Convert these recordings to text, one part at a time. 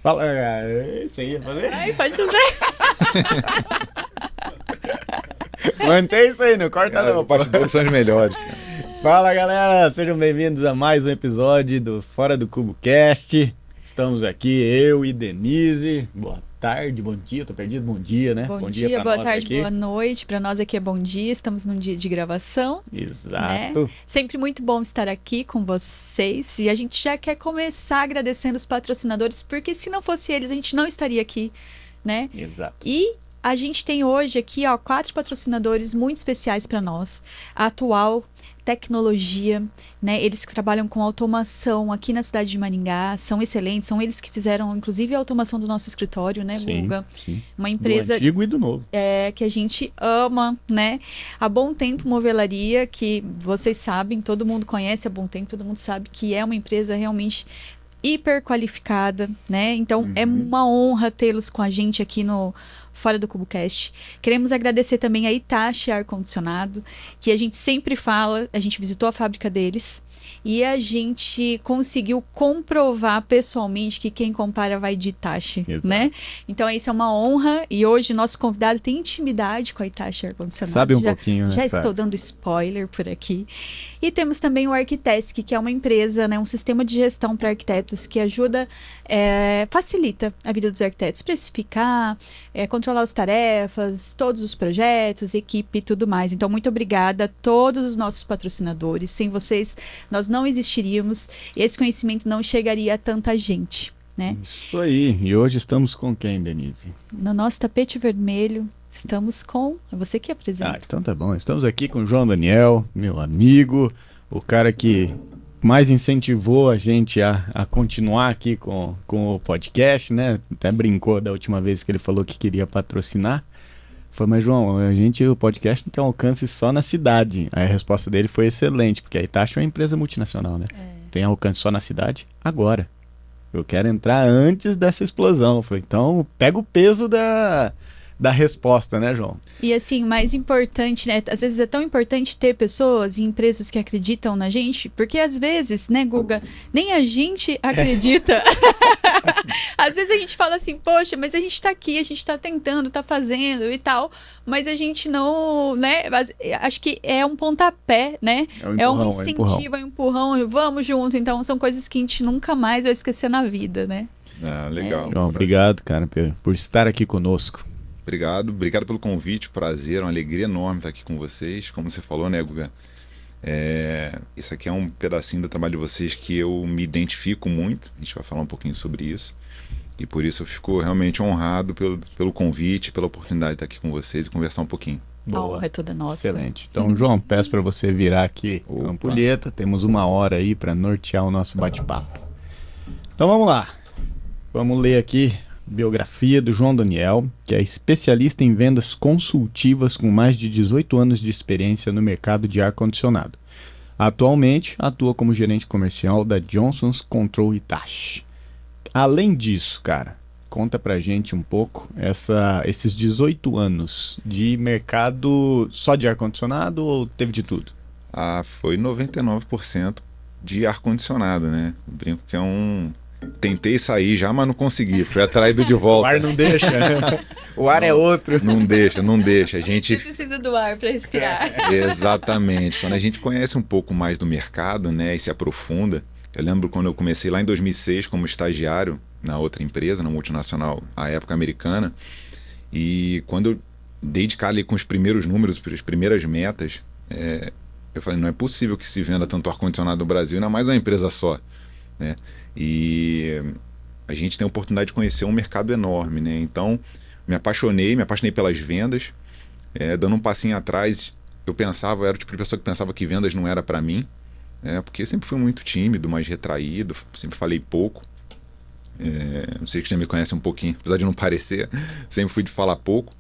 Fala, isso aí ia fazer? Ai, pode fazer. Mantém isso aí, não corta não. Bastidores são os melhores. Fala, galera, sejam bem-vindos a mais um episódio do Fora do Cubo Cast. Estamos aqui, eu e Denise. Boa tarde, bom dia, tô perdido, bom dia, né? Bom dia, pra boa nós tarde, aqui. boa noite. Para nós aqui é bom dia, estamos num dia de gravação. Exato. Né? Sempre muito bom estar aqui com vocês. E a gente já quer começar agradecendo os patrocinadores, porque se não fosse eles, a gente não estaria aqui, né? Exato. E a gente tem hoje aqui, ó, 4 patrocinadores muito especiais para nós. A Atual Tecnologia, né? Eles que trabalham com automação aqui na cidade de Maringá, são excelentes, são eles que fizeram, inclusive, a automação do nosso escritório, né, Guga? Sim. Uma Do empresa antigo e do novo. que a gente ama, né? A Bom Tempo Movelaria, que vocês sabem, todo mundo conhece a Bom Tempo, todo mundo sabe que é uma empresa realmente hiper qualificada, né? Então é uma honra tê-los com a gente aqui no Fora do CuboCast. Queremos agradecer também a Hitachi Ar-Condicionado, que a gente sempre fala, a gente visitou a fábrica deles e a gente conseguiu comprovar pessoalmente que quem compara vai de Hitachi, Exato. né? Então isso é uma honra e hoje nosso convidado tem intimidade com a Hitachi Ar-Condicionado. Sabe um pouquinho, né? Já Sabe. estou dando spoiler por aqui. E temos também o Arquitesk, que é uma empresa, né, um sistema de gestão para arquitetos que ajuda, facilita a vida dos arquitetos, precificar, controlar as tarefas, todos os projetos, equipe e tudo mais. Então, muito obrigada a todos os nossos patrocinadores. Sem vocês, nós não existiríamos e esse conhecimento não chegaria a tanta gente, né? Isso aí. E hoje estamos com quem, Denise? No nosso tapete vermelho, estamos com... É você que apresenta. Então tá bom. Estamos aqui com o João Daniel, meu amigo, o cara que mais incentivou a gente a continuar aqui com o podcast, né? Até brincou da última vez que ele falou que queria patrocinar. Falei, mas João, o podcast não tem alcance só na cidade. Aí a resposta dele foi excelente, porque a Hitachi é uma empresa multinacional, né? Tem alcance só na cidade agora. Eu quero entrar antes dessa explosão. Falei, então pega o peso da resposta, né, João? E assim, o mais importante, né? Às vezes é tão importante ter pessoas e empresas que acreditam na gente, porque às vezes, né, Guga, nem a gente acredita. Às vezes a gente fala assim, poxa, mas a gente tá aqui, a gente tá tentando, tá fazendo e tal, mas a gente não, né? Acho que é um pontapé, né? É um incentivo, é um empurrão, vamos junto. Então são coisas que a gente nunca mais vai esquecer na vida, né? Ah, legal. João, obrigado, cara, por estar aqui conosco. Obrigado pelo convite, prazer, uma alegria enorme estar aqui com vocês. Como você falou, né, Guga? Isso aqui é um pedacinho do trabalho de vocês que eu me identifico muito. A gente vai falar um pouquinho sobre isso. E por isso eu fico realmente honrado pelo convite, pela oportunidade de estar aqui com vocês e conversar um pouquinho. A honra é toda nossa. Excelente. Então, João, peço para você virar aqui a ampulheta. Temos 1 hora aí para nortear o nosso bate-papo. Então vamos lá. Vamos ler aqui biografia do João Daniel, que é especialista em vendas consultivas com mais de 18 anos de experiência no mercado de ar-condicionado. Atualmente, atua como gerente comercial da Johnson's Control Hitachi. Além disso, cara, conta pra gente um pouco esses 18 anos de mercado só de ar-condicionado ou teve de tudo? Foi 99% de ar-condicionado, né? Eu brinco que Tentei sair já, mas não consegui. Fui atraído de volta. O ar não deixa. O ar é outro. Não deixa. A gente... Você precisa do ar para respirar. Exatamente. Quando a gente conhece um pouco mais do mercado, né, e se aprofunda. Eu lembro quando eu comecei lá em 2006 como estagiário na outra empresa, na multinacional, à época americana. E quando eu dei de cara ali com os primeiros números, as primeiras metas, eu falei, não é possível que se venda tanto ar-condicionado no Brasil, ainda mais uma empresa só, né? E a gente tem a oportunidade de conhecer um mercado enorme, né? Então, me apaixonei pelas vendas. Dando um passinho atrás, eu era o tipo de pessoa que pensava que vendas não era para mim, porque eu sempre fui muito tímido, mais retraído, sempre falei pouco. Não sei que você me conhece um pouquinho, apesar de não parecer, sempre fui de falar pouco.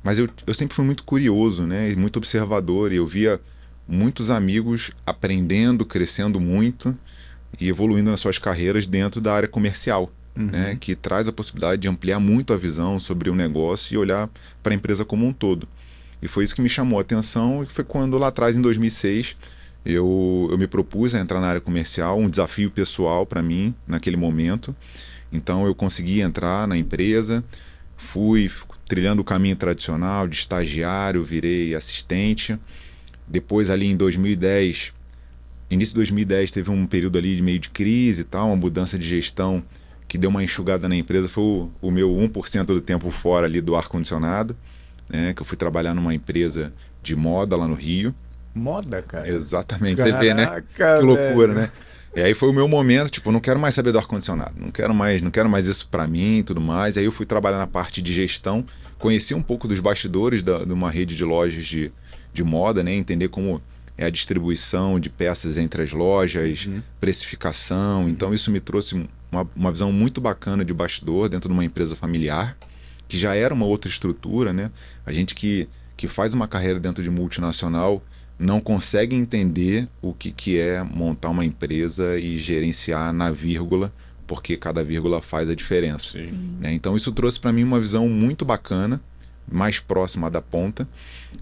Mas eu sempre fui muito curioso, né? E muito observador, e eu via muitos amigos aprendendo, crescendo muito e evoluindo nas suas carreiras dentro da área comercial, né? Que traz a possibilidade de ampliar muito a visão sobre o negócio e olhar para a empresa como um todo. E foi isso que me chamou a atenção, e foi quando lá atrás, em 2006, eu me propus a entrar na área comercial, um desafio pessoal para mim naquele momento. Então eu consegui entrar na empresa, fui trilhando o caminho tradicional de estagiário, virei assistente. Depois ali em 2010, início de 2010, teve um período ali de meio de crise e tal, uma mudança de gestão que deu uma enxugada na empresa. Foi o meu 1% do tempo fora ali do ar-condicionado, né, que eu fui trabalhar numa empresa de moda lá no Rio. Moda, cara? Exatamente, Caraca, você vê, né? Que loucura, né? E aí foi o meu momento, tipo, não quero mais saber do ar-condicionado, não quero mais isso para mim e tudo mais. Aí eu fui trabalhar na parte de gestão, conheci um pouco dos bastidores de uma rede de lojas de moda, né? Entender como é a distribuição de peças entre as lojas, precificação. Então isso me trouxe uma visão muito bacana de bastidor dentro de uma empresa familiar, que já era uma outra estrutura, né? A gente que faz uma carreira dentro de multinacional não consegue entender o que é montar uma empresa e gerenciar na vírgula, porque cada vírgula faz a diferença. Né? Então isso trouxe para mim uma visão muito bacana, mais próxima da ponta.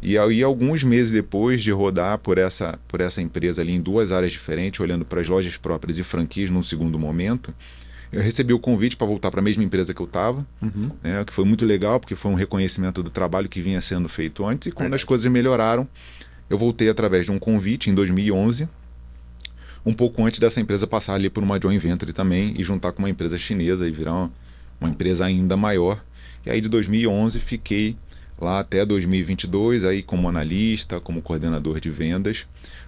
E aí alguns meses depois de rodar por essa empresa ali em duas áreas diferentes, olhando para as lojas próprias e franquias num segundo momento, eu recebi o convite para voltar para a mesma empresa que eu estava, né, que foi muito legal, porque foi um reconhecimento do trabalho que vinha sendo feito antes. E quando as coisas melhoraram, eu voltei através de um convite em 2011, um pouco antes dessa empresa passar ali por uma joint venture também e juntar com uma empresa chinesa e virar uma empresa ainda maior. E aí de 2011 fiquei lá até 2022, aí como analista, como coordenador de vendas,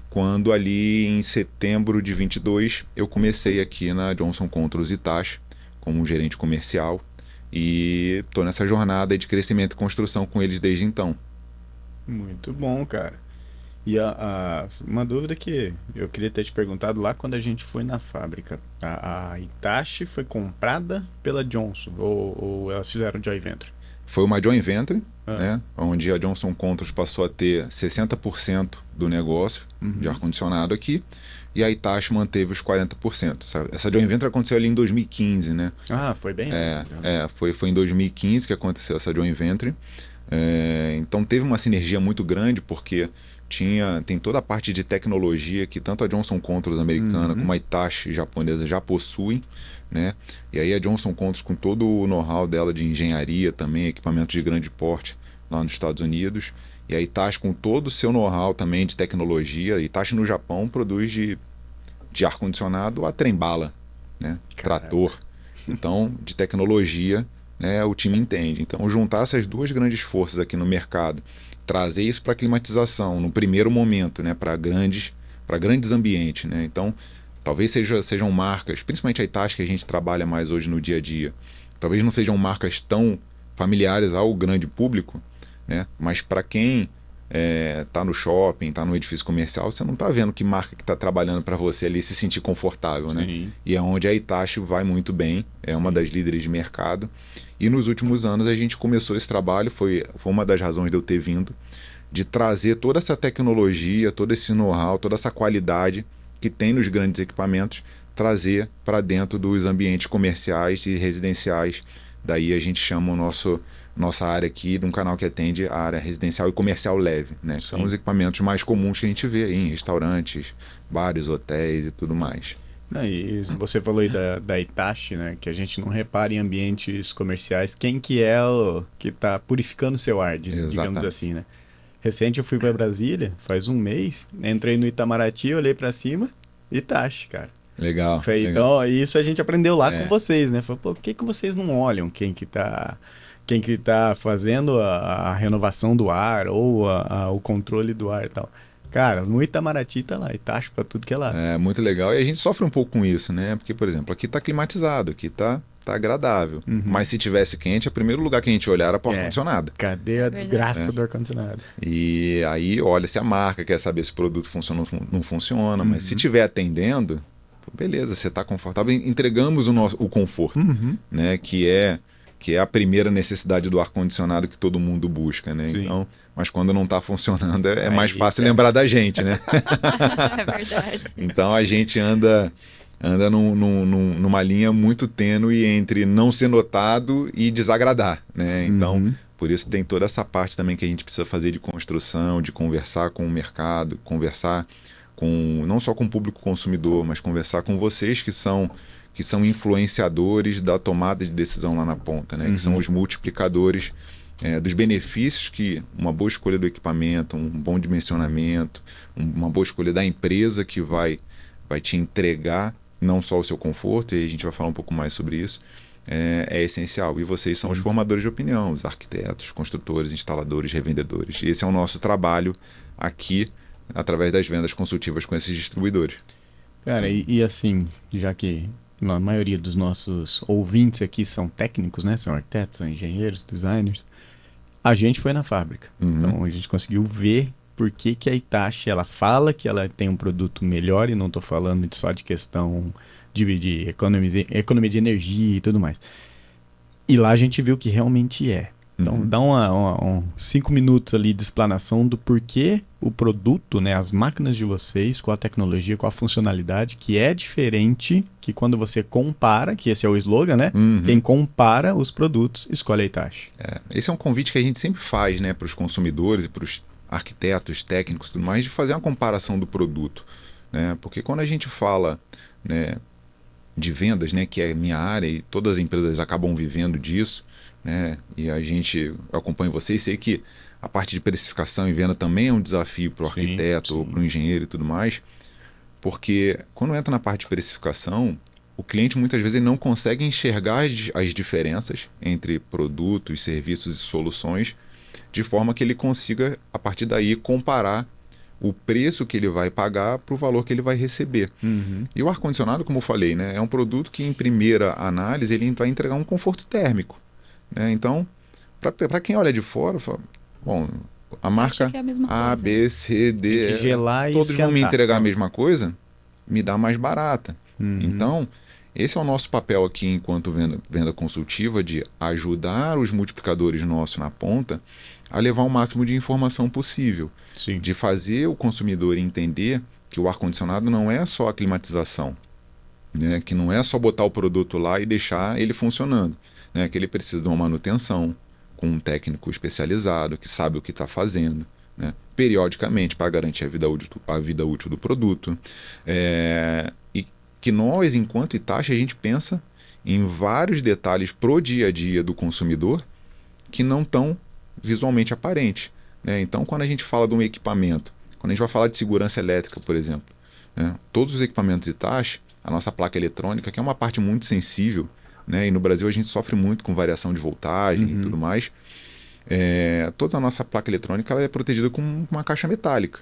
quando ali em setembro de 22 eu comecei aqui na Johnson Controls Hitachi como gerente comercial e estou nessa jornada de crescimento e construção com eles desde então. Muito bom, cara. E uma dúvida que eu queria ter te perguntado lá quando a gente foi na fábrica. A Hitachi foi comprada pela Johnson ou elas fizeram joint venture? Foi uma joint venture, né, onde a Johnson Controls passou a ter 60% do negócio de ar-condicionado aqui e a Hitachi manteve os 40%. Sabe? Essa joint venture aconteceu ali em 2015, né? Ah, foi bem antes. Foi em 2015 que aconteceu essa joint venture. Então teve uma sinergia muito grande porque tem toda a parte de tecnologia que tanto a Johnson Controls americana como a Hitachi japonesa já possuem, né? E aí a Johnson Controls com todo o know-how dela de engenharia também, equipamentos de grande porte lá nos Estados Unidos, e a Hitachi com todo o seu know-how também de tecnologia. A Hitachi no Japão produz de ar-condicionado a trem-bala, né? Trator. Então, de tecnologia, né, o time entende. Então, juntar essas duas grandes forças aqui no mercado, trazer isso para a climatização no primeiro momento, né, para grandes ambientes, né? Então, talvez sejam marcas, principalmente a Hitachi que a gente trabalha mais hoje no dia a dia, talvez não sejam marcas tão familiares ao grande público, né? Mas para quem tá no shopping, tá no edifício comercial, você não tá vendo que marca que tá trabalhando para você ali se sentir confortável, né? E é onde a Hitachi vai muito bem, é uma das líderes de mercado. E nos últimos anos a gente começou esse trabalho, foi uma das razões de eu ter vindo, de trazer toda essa tecnologia, todo esse know-how, toda essa qualidade que tem nos grandes equipamentos, trazer para dentro dos ambientes comerciais e residenciais. Daí a gente chama nossa área aqui de um canal que atende a área residencial e comercial leve, né? São os equipamentos mais comuns que a gente vê aí em restaurantes, bares, hotéis e tudo mais. E você falou aí da Hitachi, né? Que a gente não repara em ambientes comerciais quem que é o que está purificando o seu ar, digamos assim, né? Recente eu fui para Brasília, faz um mês, entrei no Itamaraty, olhei para cima, Hitachi, cara. Legal. Então, isso a gente aprendeu lá com vocês, né? Falei, pô, por que vocês não olham quem que tá fazendo a renovação do ar ou o controle do ar e tal? Cara, no Itamaraty tá lá, Hitachi pra tudo que é lá. É, muito legal. E a gente sofre um pouco com isso, né? Porque, por exemplo, aqui tá climatizado, aqui tá agradável. Mas se tivesse quente, o primeiro lugar que a gente olhar era para o ar-condicionado. Cadê a desgraça do ar-condicionado? E aí, olha se a marca quer saber se o produto funciona ou não funciona. Mas se estiver atendendo, beleza, você está confortável. Entregamos o conforto, né? Que é a primeira necessidade do ar-condicionado que todo mundo busca, né? Então, mas quando não está funcionando, é mais fácil lembrar da gente, né? É verdade. Então a gente anda numa linha muito tênue entre não ser notado e desagradar, né? Então, por isso tem toda essa parte também que a gente precisa fazer de construção, de conversar com o mercado, conversar não só com o público consumidor, mas conversar com vocês que são influenciadores da tomada de decisão lá na ponta, né? Que são os multiplicadores dos benefícios que uma boa escolha do equipamento, um bom dimensionamento, uma boa escolha da empresa que vai te entregar não só o seu conforto, e a gente vai falar um pouco mais sobre isso, é essencial. E vocês são os formadores de opinião, os arquitetos, construtores, instaladores, revendedores. E esse é o nosso trabalho aqui, através das vendas consultivas com esses distribuidores. Cara, e assim, já que a maioria dos nossos ouvintes aqui são técnicos, né? São arquitetos, são engenheiros, designers. A gente foi na fábrica. Então a gente conseguiu ver por que a Hitachi, ela fala que ela tem um produto melhor, e não estou falando só de questão de economia de energia e tudo mais. E lá a gente viu que realmente é. Então dá 5 minutos ali de explanação do porquê o produto, né, as máquinas de vocês, com a tecnologia, com a funcionalidade, que é diferente que quando você compara, que esse é o slogan, né? Quem compara os produtos escolhe a Hitachi. Esse é um convite que a gente sempre faz, né, para os consumidores e para os arquitetos, técnicos e tudo mais, de fazer uma comparação do produto, né? Porque quando a gente fala, né, de vendas, né, que é minha área e todas as empresas acabam vivendo disso, né, e eu acompanho vocês, sei que a parte de precificação e venda também é um desafio para o arquiteto ou para o engenheiro e tudo mais, porque quando entra na parte de precificação, o cliente muitas vezes ele não consegue enxergar as diferenças entre produtos, serviços e soluções, de forma que ele consiga, a partir daí, comparar o preço que ele vai pagar para o valor que ele vai receber. E o ar-condicionado, como eu falei, né, é um produto que, em primeira análise, ele vai entregar um conforto térmico, né? Então, para quem olha de fora, fala, bom, a marca A, B, C, D, todos vão me entregar a mesma coisa, me dá mais barata. Então, esse é o nosso papel aqui enquanto venda consultiva, de ajudar os multiplicadores nossos na ponta a levar o máximo de informação possível. De fazer o consumidor entender que o ar-condicionado não é só a climatização, né? Que não é só botar o produto lá e deixar ele funcionando, né? Que ele precisa de uma manutenção com um técnico especializado que sabe o que está fazendo, né? Periodicamente, para garantir a vida útil do produto. E que nós, enquanto Hitachi, a gente pensa em vários detalhes pro dia a dia do consumidor que não estão visualmente aparentes, né? Então, quando a gente fala de um equipamento, quando a gente vai falar de segurança elétrica, por exemplo, né? Todos os equipamentos Hitachi, a nossa placa eletrônica, que é uma parte muito sensível, né? E no Brasil a gente sofre muito com variação de voltagem e tudo mais, toda a nossa placa eletrônica ela é protegida com uma caixa metálica.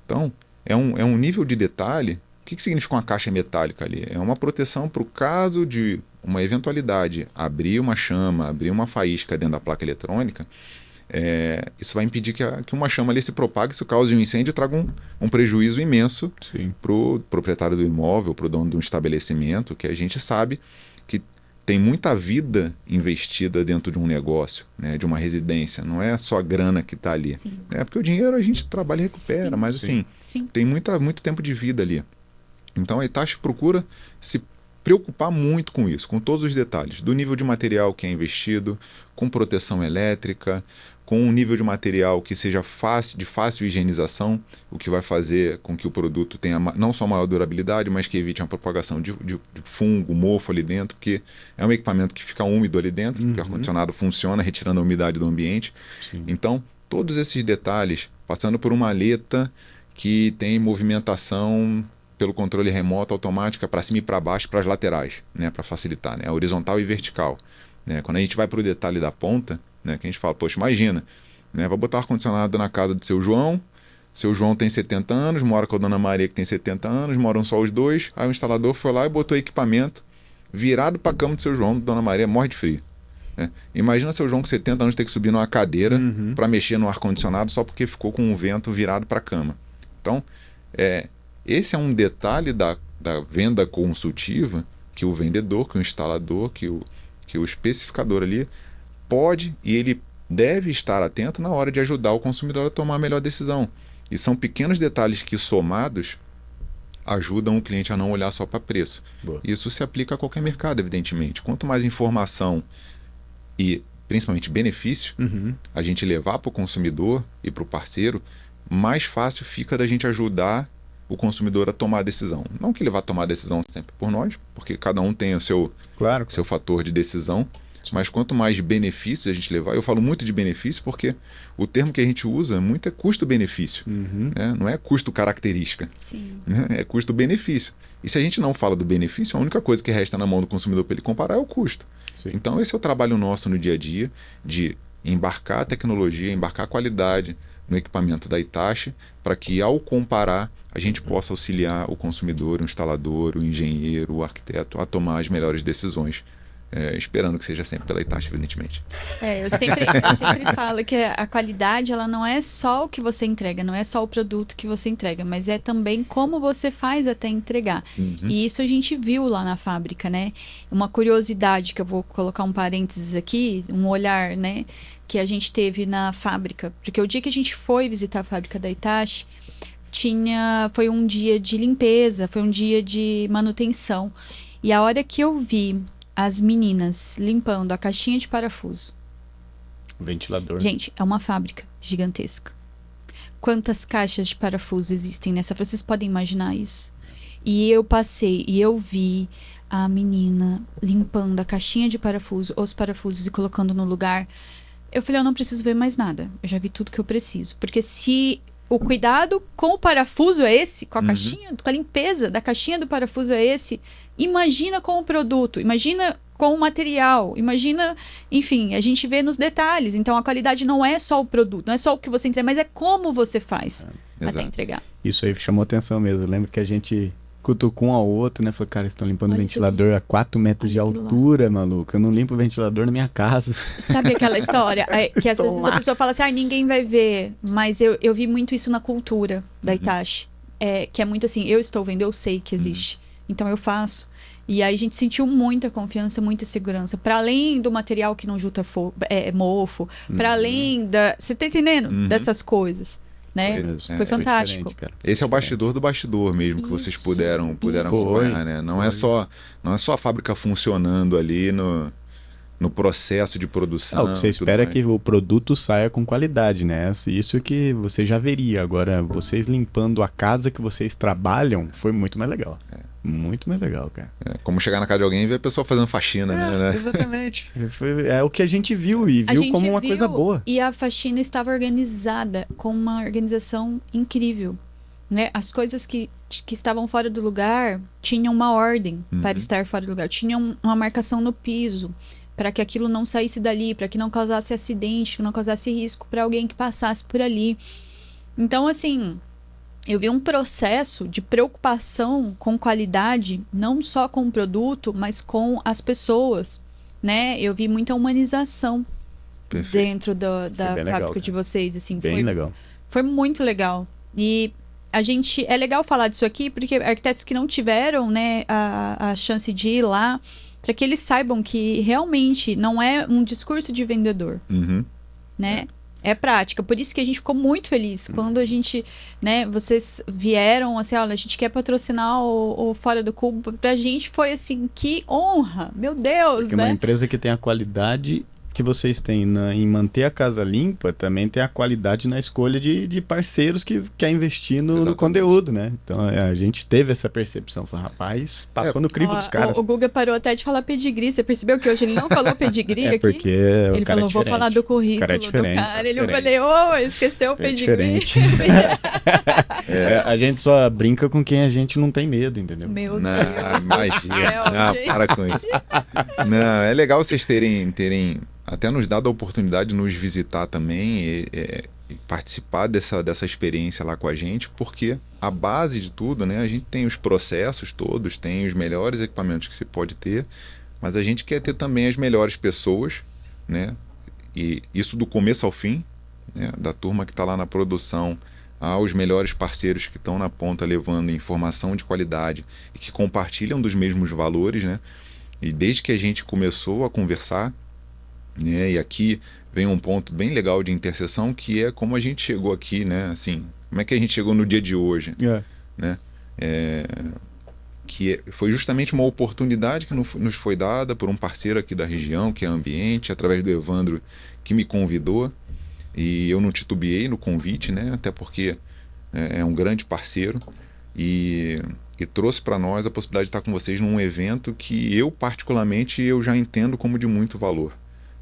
Então, é um nível de detalhe. O que significa uma caixa metálica ali? É uma proteção para o caso de uma eventualidade, abrir uma chama, abrir uma faísca dentro da placa eletrônica, isso vai impedir que uma chama ali se propague, isso cause um incêndio e traga um prejuízo imenso para o proprietário do imóvel, para o dono de um estabelecimento, que a gente sabe que tem muita vida investida dentro de um negócio, né, de uma residência. Não é só a grana que está ali. Porque o dinheiro a gente trabalha e recupera, mas assim, tem muito tempo de vida ali. Então a Hitachi procura se preocupar muito com isso, com todos os detalhes, do nível de material que é investido, com proteção elétrica, com um nível de material que seja de fácil higienização, o que vai fazer com que o produto tenha não só maior durabilidade, mas que evite a propagação de fungo, mofo ali dentro, porque é um equipamento que fica úmido ali dentro, porque o ar-condicionado funciona retirando a umidade do ambiente. Então, todos esses detalhes, passando por uma aleta que tem movimentação pelo controle remoto automática para cima e para baixo, para as laterais, né, para facilitar, né, horizontal e vertical. Né? Quando a gente vai para o detalhe da ponta, né, que a gente fala, poxa, imagina, né, vai botar ar-condicionado na casa do seu João tem 70 anos, mora com a dona Maria que tem 70 anos, moram só os dois, aí o instalador foi lá e botou equipamento virado para a cama do seu João, dona Maria morre de frio. Né? Imagina seu João com 70 anos ter que subir numa cadeira para mexer no ar-condicionado só porque ficou com o vento virado para a cama. Então, esse é um detalhe da venda consultiva que o vendedor, que o instalador, que o especificador ali pode e ele deve estar atento na hora de ajudar o consumidor a tomar a melhor decisão. E são pequenos detalhes que, somados, ajudam o cliente a não olhar só para preço. Boa. Isso se aplica a qualquer mercado, evidentemente. Quanto mais informação e, principalmente, benefício a gente levar para o consumidor e para o parceiro, mais fácil fica da gente ajudar o consumidor a tomar a decisão. Não que ele vá tomar a decisão sempre por nós, porque cada um tem o seu fator de decisão, mas quanto mais benefícios a gente levar, eu falo muito de benefício porque o termo que a gente usa muito é custo-benefício, né? Não é custo-característica, né? É custo-benefício. E se a gente não fala do benefício, a única coisa que resta na mão do consumidor para ele comparar é o custo. Sim. Então esse é o trabalho nosso no dia a dia, de embarcar a tecnologia, embarcar a qualidade no equipamento da Hitachi, para que ao comparar a gente possa auxiliar o consumidor, o instalador, o engenheiro, o arquiteto a tomar as melhores decisões. Esperando que seja sempre pela Hitachi, evidentemente. Eu sempre falo que a qualidade, ela não é só o que você entrega, não é só o produto que você entrega, mas é também como você faz até entregar. E isso a gente viu lá na fábrica, né? Uma curiosidade que eu vou colocar um parênteses aqui, um olhar, né? Que a gente teve na fábrica. Porque o dia que a gente foi visitar a fábrica da Hitachi, foi um dia de limpeza, foi um dia de manutenção. E a hora que eu vi as meninas limpando a caixinha de parafuso. Ventilador. Gente, é uma fábrica gigantesca. Quantas caixas de parafuso existem nessa? Vocês podem imaginar isso? E eu passei e eu vi a menina limpando a caixinha de parafuso, os parafusos e colocando no lugar. Eu falei, eu não preciso ver mais nada. Eu já vi tudo que eu preciso. Porque se o cuidado com o parafuso é esse, com a caixinha, com a limpeza da caixinha do parafuso é esse, imagina com o produto, imagina com o material, imagina, enfim, a gente vê nos detalhes. Então a qualidade não é só o produto, não é só o que você entrega, mas é como você faz até entregar. Isso aí chamou atenção mesmo. Eu lembro que a gente cutucou um ao outro, né? Falou, cara, eles estão limpando o ventilador a 4 metros de altura, maluco. Eu não limpo o ventilador na minha casa. Sabe aquela história? Que às vezes a pessoa fala assim, ninguém vai ver. Mas eu vi muito isso na cultura da Hitachi. Que é muito assim, eu estou vendo, eu sei que existe. Então eu faço. E aí a gente sentiu muita confiança, muita segurança. Para além do material que não junta mofo, para além da... Você tá entendendo? Dessas coisas. Né? Foi fantástico. Esse é o bastidor do bastidor mesmo, que vocês puderam acompanhar, né? Não é só a fábrica funcionando ali no processo de produção. O que você espera é que o produto saia com qualidade, né? Isso que você já veria. Agora, vocês limpando a casa que vocês trabalham, foi muito mais legal. Muito mais legal, cara. Como chegar na casa de alguém e ver a pessoa fazendo faxina, né? Exatamente. É o que a gente viu e viu como uma coisa boa. E a faxina estava organizada com uma organização incrível, né? As coisas que estavam fora do lugar tinham uma ordem para estar fora do lugar. Tinham uma marcação no piso para que aquilo não saísse dali, para que não causasse acidente, que não causasse risco para alguém que passasse por ali. Então, assim, eu vi um processo de preocupação com qualidade, não só com o produto, mas com as pessoas, né? Eu vi muita humanização dentro da fábrica de vocês, assim. Bem legal. Foi muito legal. E é legal falar disso aqui, porque arquitetos que não tiveram, né, a chance de ir lá, para que eles saibam que realmente não é um discurso de vendedor, né? É prática. Por isso que a gente ficou muito feliz quando a gente, né, vocês vieram assim, olha, a gente quer patrocinar o Fora do Cubo. Pra gente foi assim, que honra, meu Deus, porque né? Uma empresa que tem a qualidade que vocês têm em manter a casa limpa, também tem a qualidade na escolha de parceiros que quer investir no conteúdo, né? Então a gente teve essa percepção, falou, rapaz, passou no crivo dos caras. O Guga parou até de falar pedigree, você percebeu que hoje ele não falou pedigree aqui? Porque ele falou, vou falar do currículo do cara, ele falou, esqueceu o pedigree. É a gente só brinca com quem a gente não tem medo, entendeu? Meu Deus do céu, para com isso. Não, é legal vocês terem até nos dado a oportunidade de nos visitar também e participar dessa experiência lá com a gente, porque a base de tudo, né, a gente tem os processos todos, tem os melhores equipamentos que se pode ter, mas a gente quer ter também as melhores pessoas, né, e isso do começo ao fim, né, da turma que está lá na produção aos melhores parceiros que estão na ponta levando informação de qualidade e que compartilham dos mesmos valores, né, e desde que a gente começou a conversar, né, e aqui vem um ponto bem legal de interseção, que é como a gente chegou aqui, né? Assim, como é que a gente chegou no dia de hoje, né? Foi justamente uma oportunidade que nos foi dada por um parceiro aqui da região, que é Ambiente, através do Evandro, que me convidou, e eu não titubeei no convite, né? Até porque é um grande parceiro, e trouxe para nós a possibilidade de estar com vocês num evento que eu, particularmente, eu já entendo como de muito valor,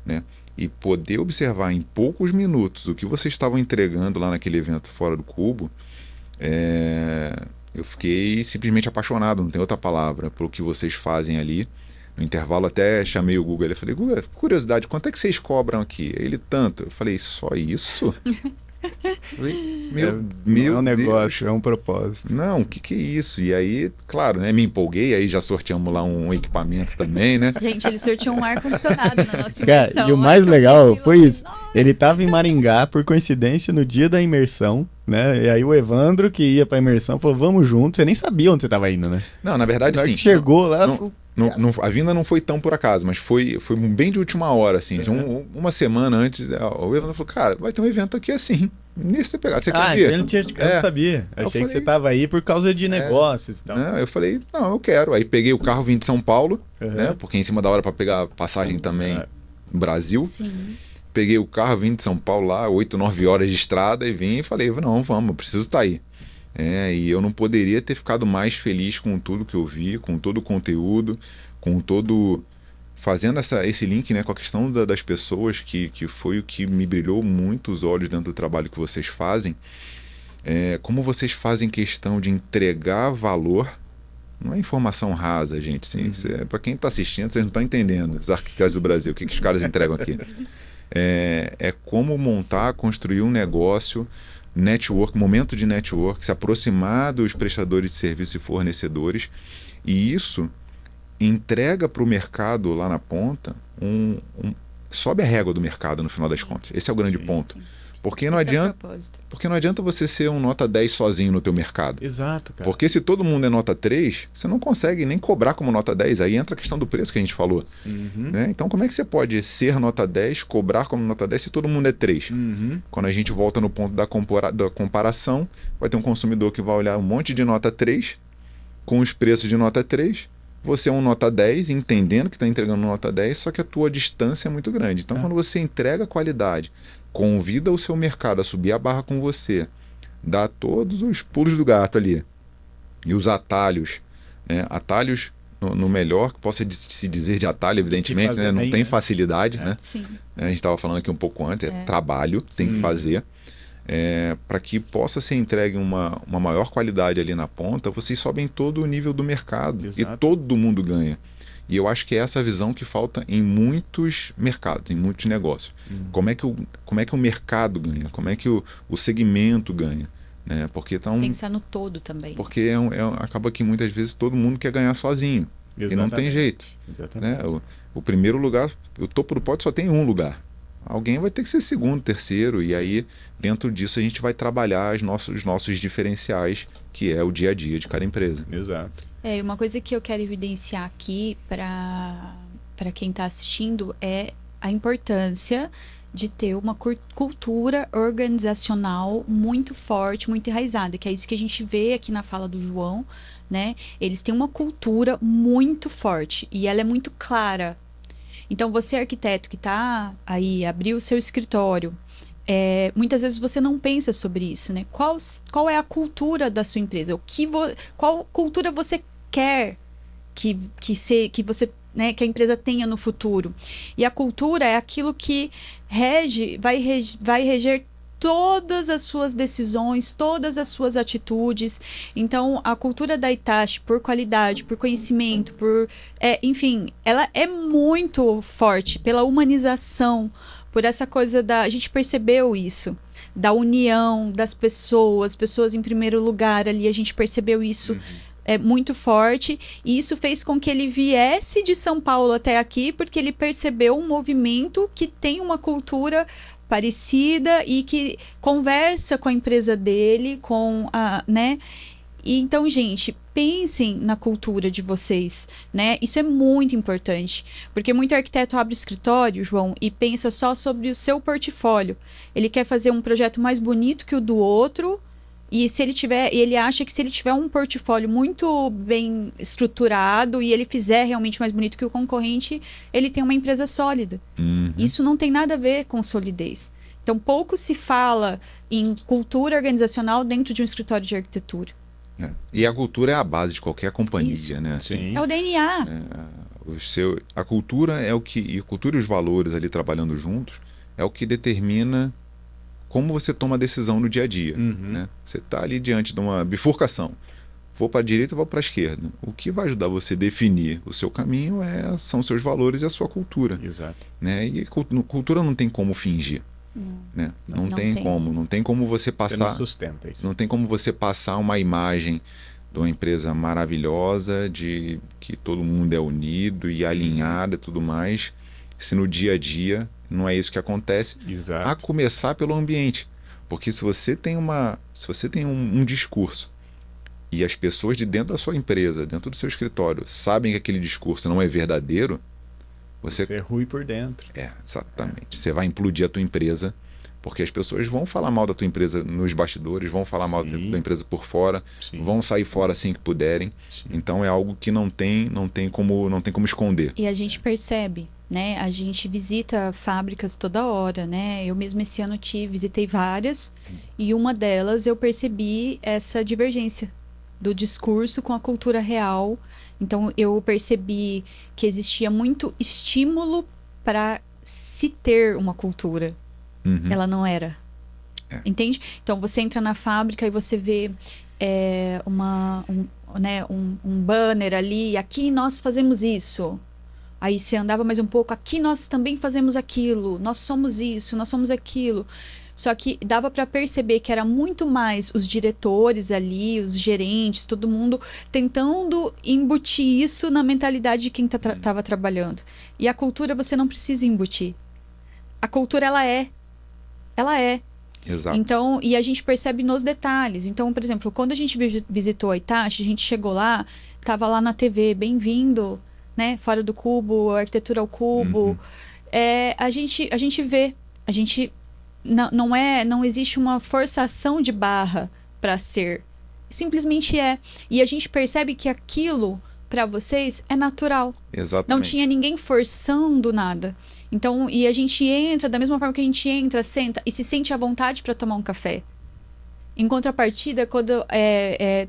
né? E poder observar em poucos minutos o que vocês estavam entregando lá naquele evento Fora do Cubo, eu fiquei simplesmente apaixonado, não tem outra palavra, pelo que vocês fazem ali. No intervalo até chamei o Guga, eu falei, Guga, curiosidade, quanto é que vocês cobram aqui? Ele, tanto. Eu falei, só isso? Meu negócio, Deus. É um propósito. Não, o que é isso? E aí, claro, né, me empolguei, aí já sorteamos lá um equipamento também, né? Gente, ele sorteou um ar-condicionado na nossa imersão. Cara, e o mais legal foi isso. Ele tava em Maringá, por coincidência, no dia da imersão, né? E aí o Evandro, que ia pra imersão, falou, vamos junto. Você nem sabia onde você tava indo, né? Não, na verdade, sim. Chegou lá... A vinda não foi tão por acaso, mas foi bem de última hora, assim. Uma semana antes, o Evandro falou, cara, vai ter um evento aqui assim. Nesse você pegar. Você quer ver? Eu não sabia. Achei que você tava aí por causa de negócios e tal. Não, eu falei, não, eu quero. Aí peguei o carro, vim de São Paulo, né? Porque em cima da hora para pegar passagem também no Brasil. Sim. Peguei o carro, vim de São Paulo lá, 8, 9 horas de estrada e vim e falei, não, vamos, preciso estar aí. E eu não poderia ter ficado mais feliz com tudo que eu vi, com todo o conteúdo, com todo... Fazendo esse link, né, com a questão das pessoas, que foi o que me brilhou muito os olhos dentro do trabalho que vocês fazem. Como vocês fazem questão de entregar valor, não é informação rasa, gente. Assim, para quem está assistindo, vocês não estão entendendo, os arquitetos do Brasil, o que os caras entregam aqui. Como montar, construir um negócio, network, momento de network, se aproximar dos prestadores de serviços e fornecedores, e isso entrega para o mercado lá na ponta, sobe a régua do mercado no final das contas. Esse é o grande ponto. Porque não adianta você ser um nota 10 sozinho no teu mercado. Exato, cara. Porque se todo mundo é nota 3, você não consegue nem cobrar como nota 10. Aí entra a questão do preço que a gente falou. Né? Então como é que você pode ser nota 10, cobrar como nota 10 se todo mundo é 3? Quando a gente volta no ponto da comparação, vai ter um consumidor que vai olhar um monte de nota 3 com os preços de nota 3. Você é um nota 10, entendendo que está entregando nota 10, só que a tua distância é muito grande. Então, quando você entrega qualidade, convida o seu mercado a subir a barra com você, dá todos os pulos do gato ali, e os atalhos, né? Atalhos no melhor que possa se dizer de atalho, evidentemente, né? Não tem facilidade, né? Sim. A gente estava falando aqui um pouco antes, trabalho, tem que fazer. Para que possa ser entregue uma maior qualidade ali na ponta, vocês sobem todo o nível do mercado. Exato. E todo mundo ganha. E eu acho que é essa visão que falta em muitos mercados, em muitos negócios. Como é que o mercado ganha? Como é que o segmento ganha? Né? Porque pensar no todo também. Porque acaba que muitas vezes todo mundo quer ganhar sozinho. Exatamente. E não tem jeito. Né? O primeiro lugar, o topo do pote só tem um lugar. Alguém vai ter que ser segundo, terceiro, e aí dentro disso a gente vai trabalhar os nossos diferenciais, que é o dia a dia de cada empresa. Exato. Uma coisa que eu quero evidenciar aqui para quem está assistindo é a importância de ter uma cultura organizacional muito forte, muito enraizada, que é isso que a gente vê aqui na fala do João, né? Eles têm uma cultura muito forte e ela é muito clara. Então, você, arquiteto que está aí, abriu o seu escritório, muitas vezes você não pensa sobre isso, né? Qual é a cultura da sua empresa? Qual cultura você quer que você, né, que a empresa tenha no futuro? E a cultura é aquilo que vai reger todas as suas decisões, todas as suas atitudes. Então, a cultura da Hitachi, por qualidade, por conhecimento, enfim, ela é muito forte pela humanização, por essa coisa a gente percebeu isso, da união das pessoas em primeiro lugar ali, a gente percebeu isso. Muito forte, e isso fez com que ele viesse de São Paulo até aqui, porque ele percebeu um movimento que tem uma cultura parecida e que conversa com a empresa dele, né? E então, gente, pensem na cultura de vocês, né? Isso é muito importante, porque muito arquiteto abre o escritório, João, e pensa só sobre o seu portfólio. Ele quer fazer um projeto mais bonito que o do outro, e ele acha que se ele tiver um portfólio muito bem estruturado e ele fizer realmente mais bonito que o concorrente, ele tem uma empresa sólida. Isso não tem nada a ver com solidez. Então, pouco se fala em cultura organizacional dentro de um escritório de arquitetura. E a cultura é a base de qualquer companhia, Isso. né? Sim. É o DNA. A cultura é o que, e a cultura e os valores ali trabalhando juntos é o que determina como você toma a decisão no dia a dia, né? Você está ali diante de uma bifurcação. Vou para a direita ou vou para a esquerda? O que vai ajudar você a definir o seu caminho são seus valores e a sua cultura. Exato. Né? E cultura não tem como fingir. Né? Não tem como. Não tem como você Você passar. não sustenta isso. Não tem como você passar uma imagem de uma empresa maravilhosa, de que todo mundo é unido e alinhado e tudo mais, se no dia a dia não é isso que acontece. Exato. A começar pelo ambiente. Porque se você tem um discurso e as pessoas de dentro da sua empresa, dentro do seu escritório, sabem que aquele discurso não é verdadeiro, Você é ruim por dentro. Exatamente. Você vai implodir a tua empresa, porque as pessoas vão falar mal da tua empresa nos bastidores, vão falar mal da tua empresa por fora, vão sair fora assim que puderem. Então é algo que não tem como esconder. E a gente percebe, né? A gente visita fábricas toda hora, né? Eu mesmo esse ano visitei várias e uma delas eu percebi essa divergência do discurso com a cultura real. Então eu percebi que existia muito estímulo para se ter uma cultura. Ela não era. Entende? Então você entra na fábrica e você vê um banner ali, aqui nós fazemos isso. Aí você andava mais um pouco, aqui nós também fazemos aquilo, nós somos isso, nós somos aquilo. Só que dava para perceber que era muito mais os diretores ali, os gerentes, todo mundo tentando embutir isso na mentalidade de quem estava trabalhando. E a cultura você não precisa embutir. A cultura, ela é. Ela é. Exato. Então, e a gente percebe nos detalhes. Então, por exemplo, quando a gente visitou a Hitachi, a gente chegou lá, estava lá na TV, bem-vindo, né? Fora do cubo, arquitetura ao cubo. A gente vê, a gente não existe uma forçação de barra para ser. Simplesmente é. E a gente percebe que aquilo, para vocês, é natural. Exatamente. Não tinha ninguém forçando nada. Então, e a gente entra da mesma forma que a gente entra, senta e se sente à vontade para tomar um café. Em contrapartida, quando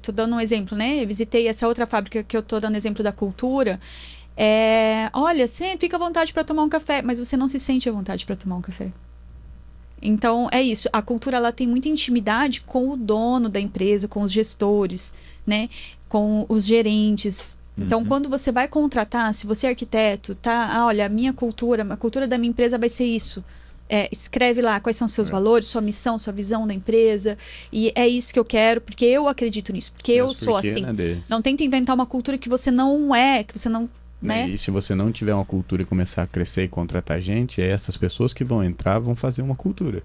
tô dando um exemplo, né? Eu visitei essa outra fábrica que eu tô dando exemplo da cultura. Olha, você fica à vontade para tomar um café, mas você não se sente à vontade para tomar um café. Então, é isso. A cultura, ela tem muita intimidade com o dono da empresa, com os gestores, né? Com os gerentes. Então, quando você vai contratar, se você é arquiteto, olha, a cultura da minha empresa vai ser isso. Escreve lá quais são os seus valores, sua missão, sua visão da empresa. E é isso que eu quero, porque eu acredito nisso, porque eu sou assim. Não tenta inventar uma cultura que você não é, que você não... Né? E se você não tiver uma cultura e começar a crescer e contratar gente, essas pessoas que vão entrar vão fazer uma cultura.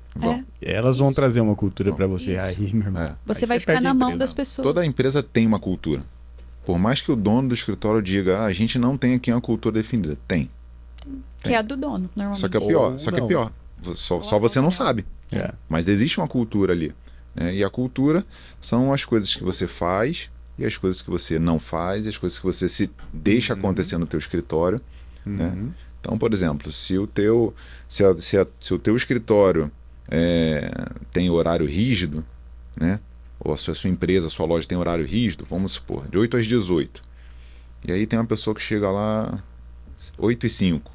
Elas vão trazer uma cultura para você. Aí, meu irmão, você vai ficar na mão das pessoas. Toda empresa tem uma cultura. Por mais que o dono do escritório diga, a gente não tem aqui uma cultura definida. Tem. Que é a do dono, normalmente. Só que é pior. Só você não sabe. Mas existe uma cultura ali. Né? E a cultura são as coisas que você faz e as coisas que você não faz, e as coisas que você se deixa acontecer no teu escritório. Né? Então, por exemplo, se o teu escritório tem horário rígido, né? Ou a sua empresa, a sua loja tem horário rígido, vamos supor, de 8 às 18. E aí tem uma pessoa que chega lá 8 e 5.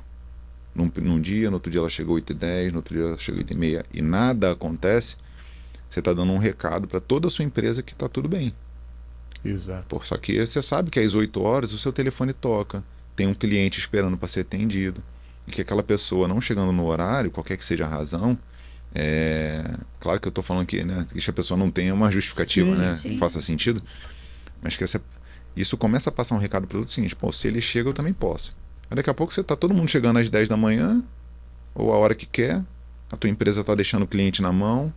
Num dia, no outro dia ela chega 8 e 10, no outro dia ela chega 8 e meia. E nada acontece, você está dando um recado para toda a sua empresa que está tudo bem. Exato. Só que você sabe que às 8 horas o seu telefone toca, tem um cliente esperando para ser atendido, e que aquela pessoa não chegando no horário, qualquer que seja a razão, claro que eu estou falando que, né, que a pessoa não tenha uma justificativa, né, que faça sentido, mas que isso começa a passar um recado para o seguinte: se ele chega eu também posso. Aí daqui a pouco você está todo mundo chegando às 10 da manhã, ou a hora que quer, a tua empresa está deixando o cliente na mão,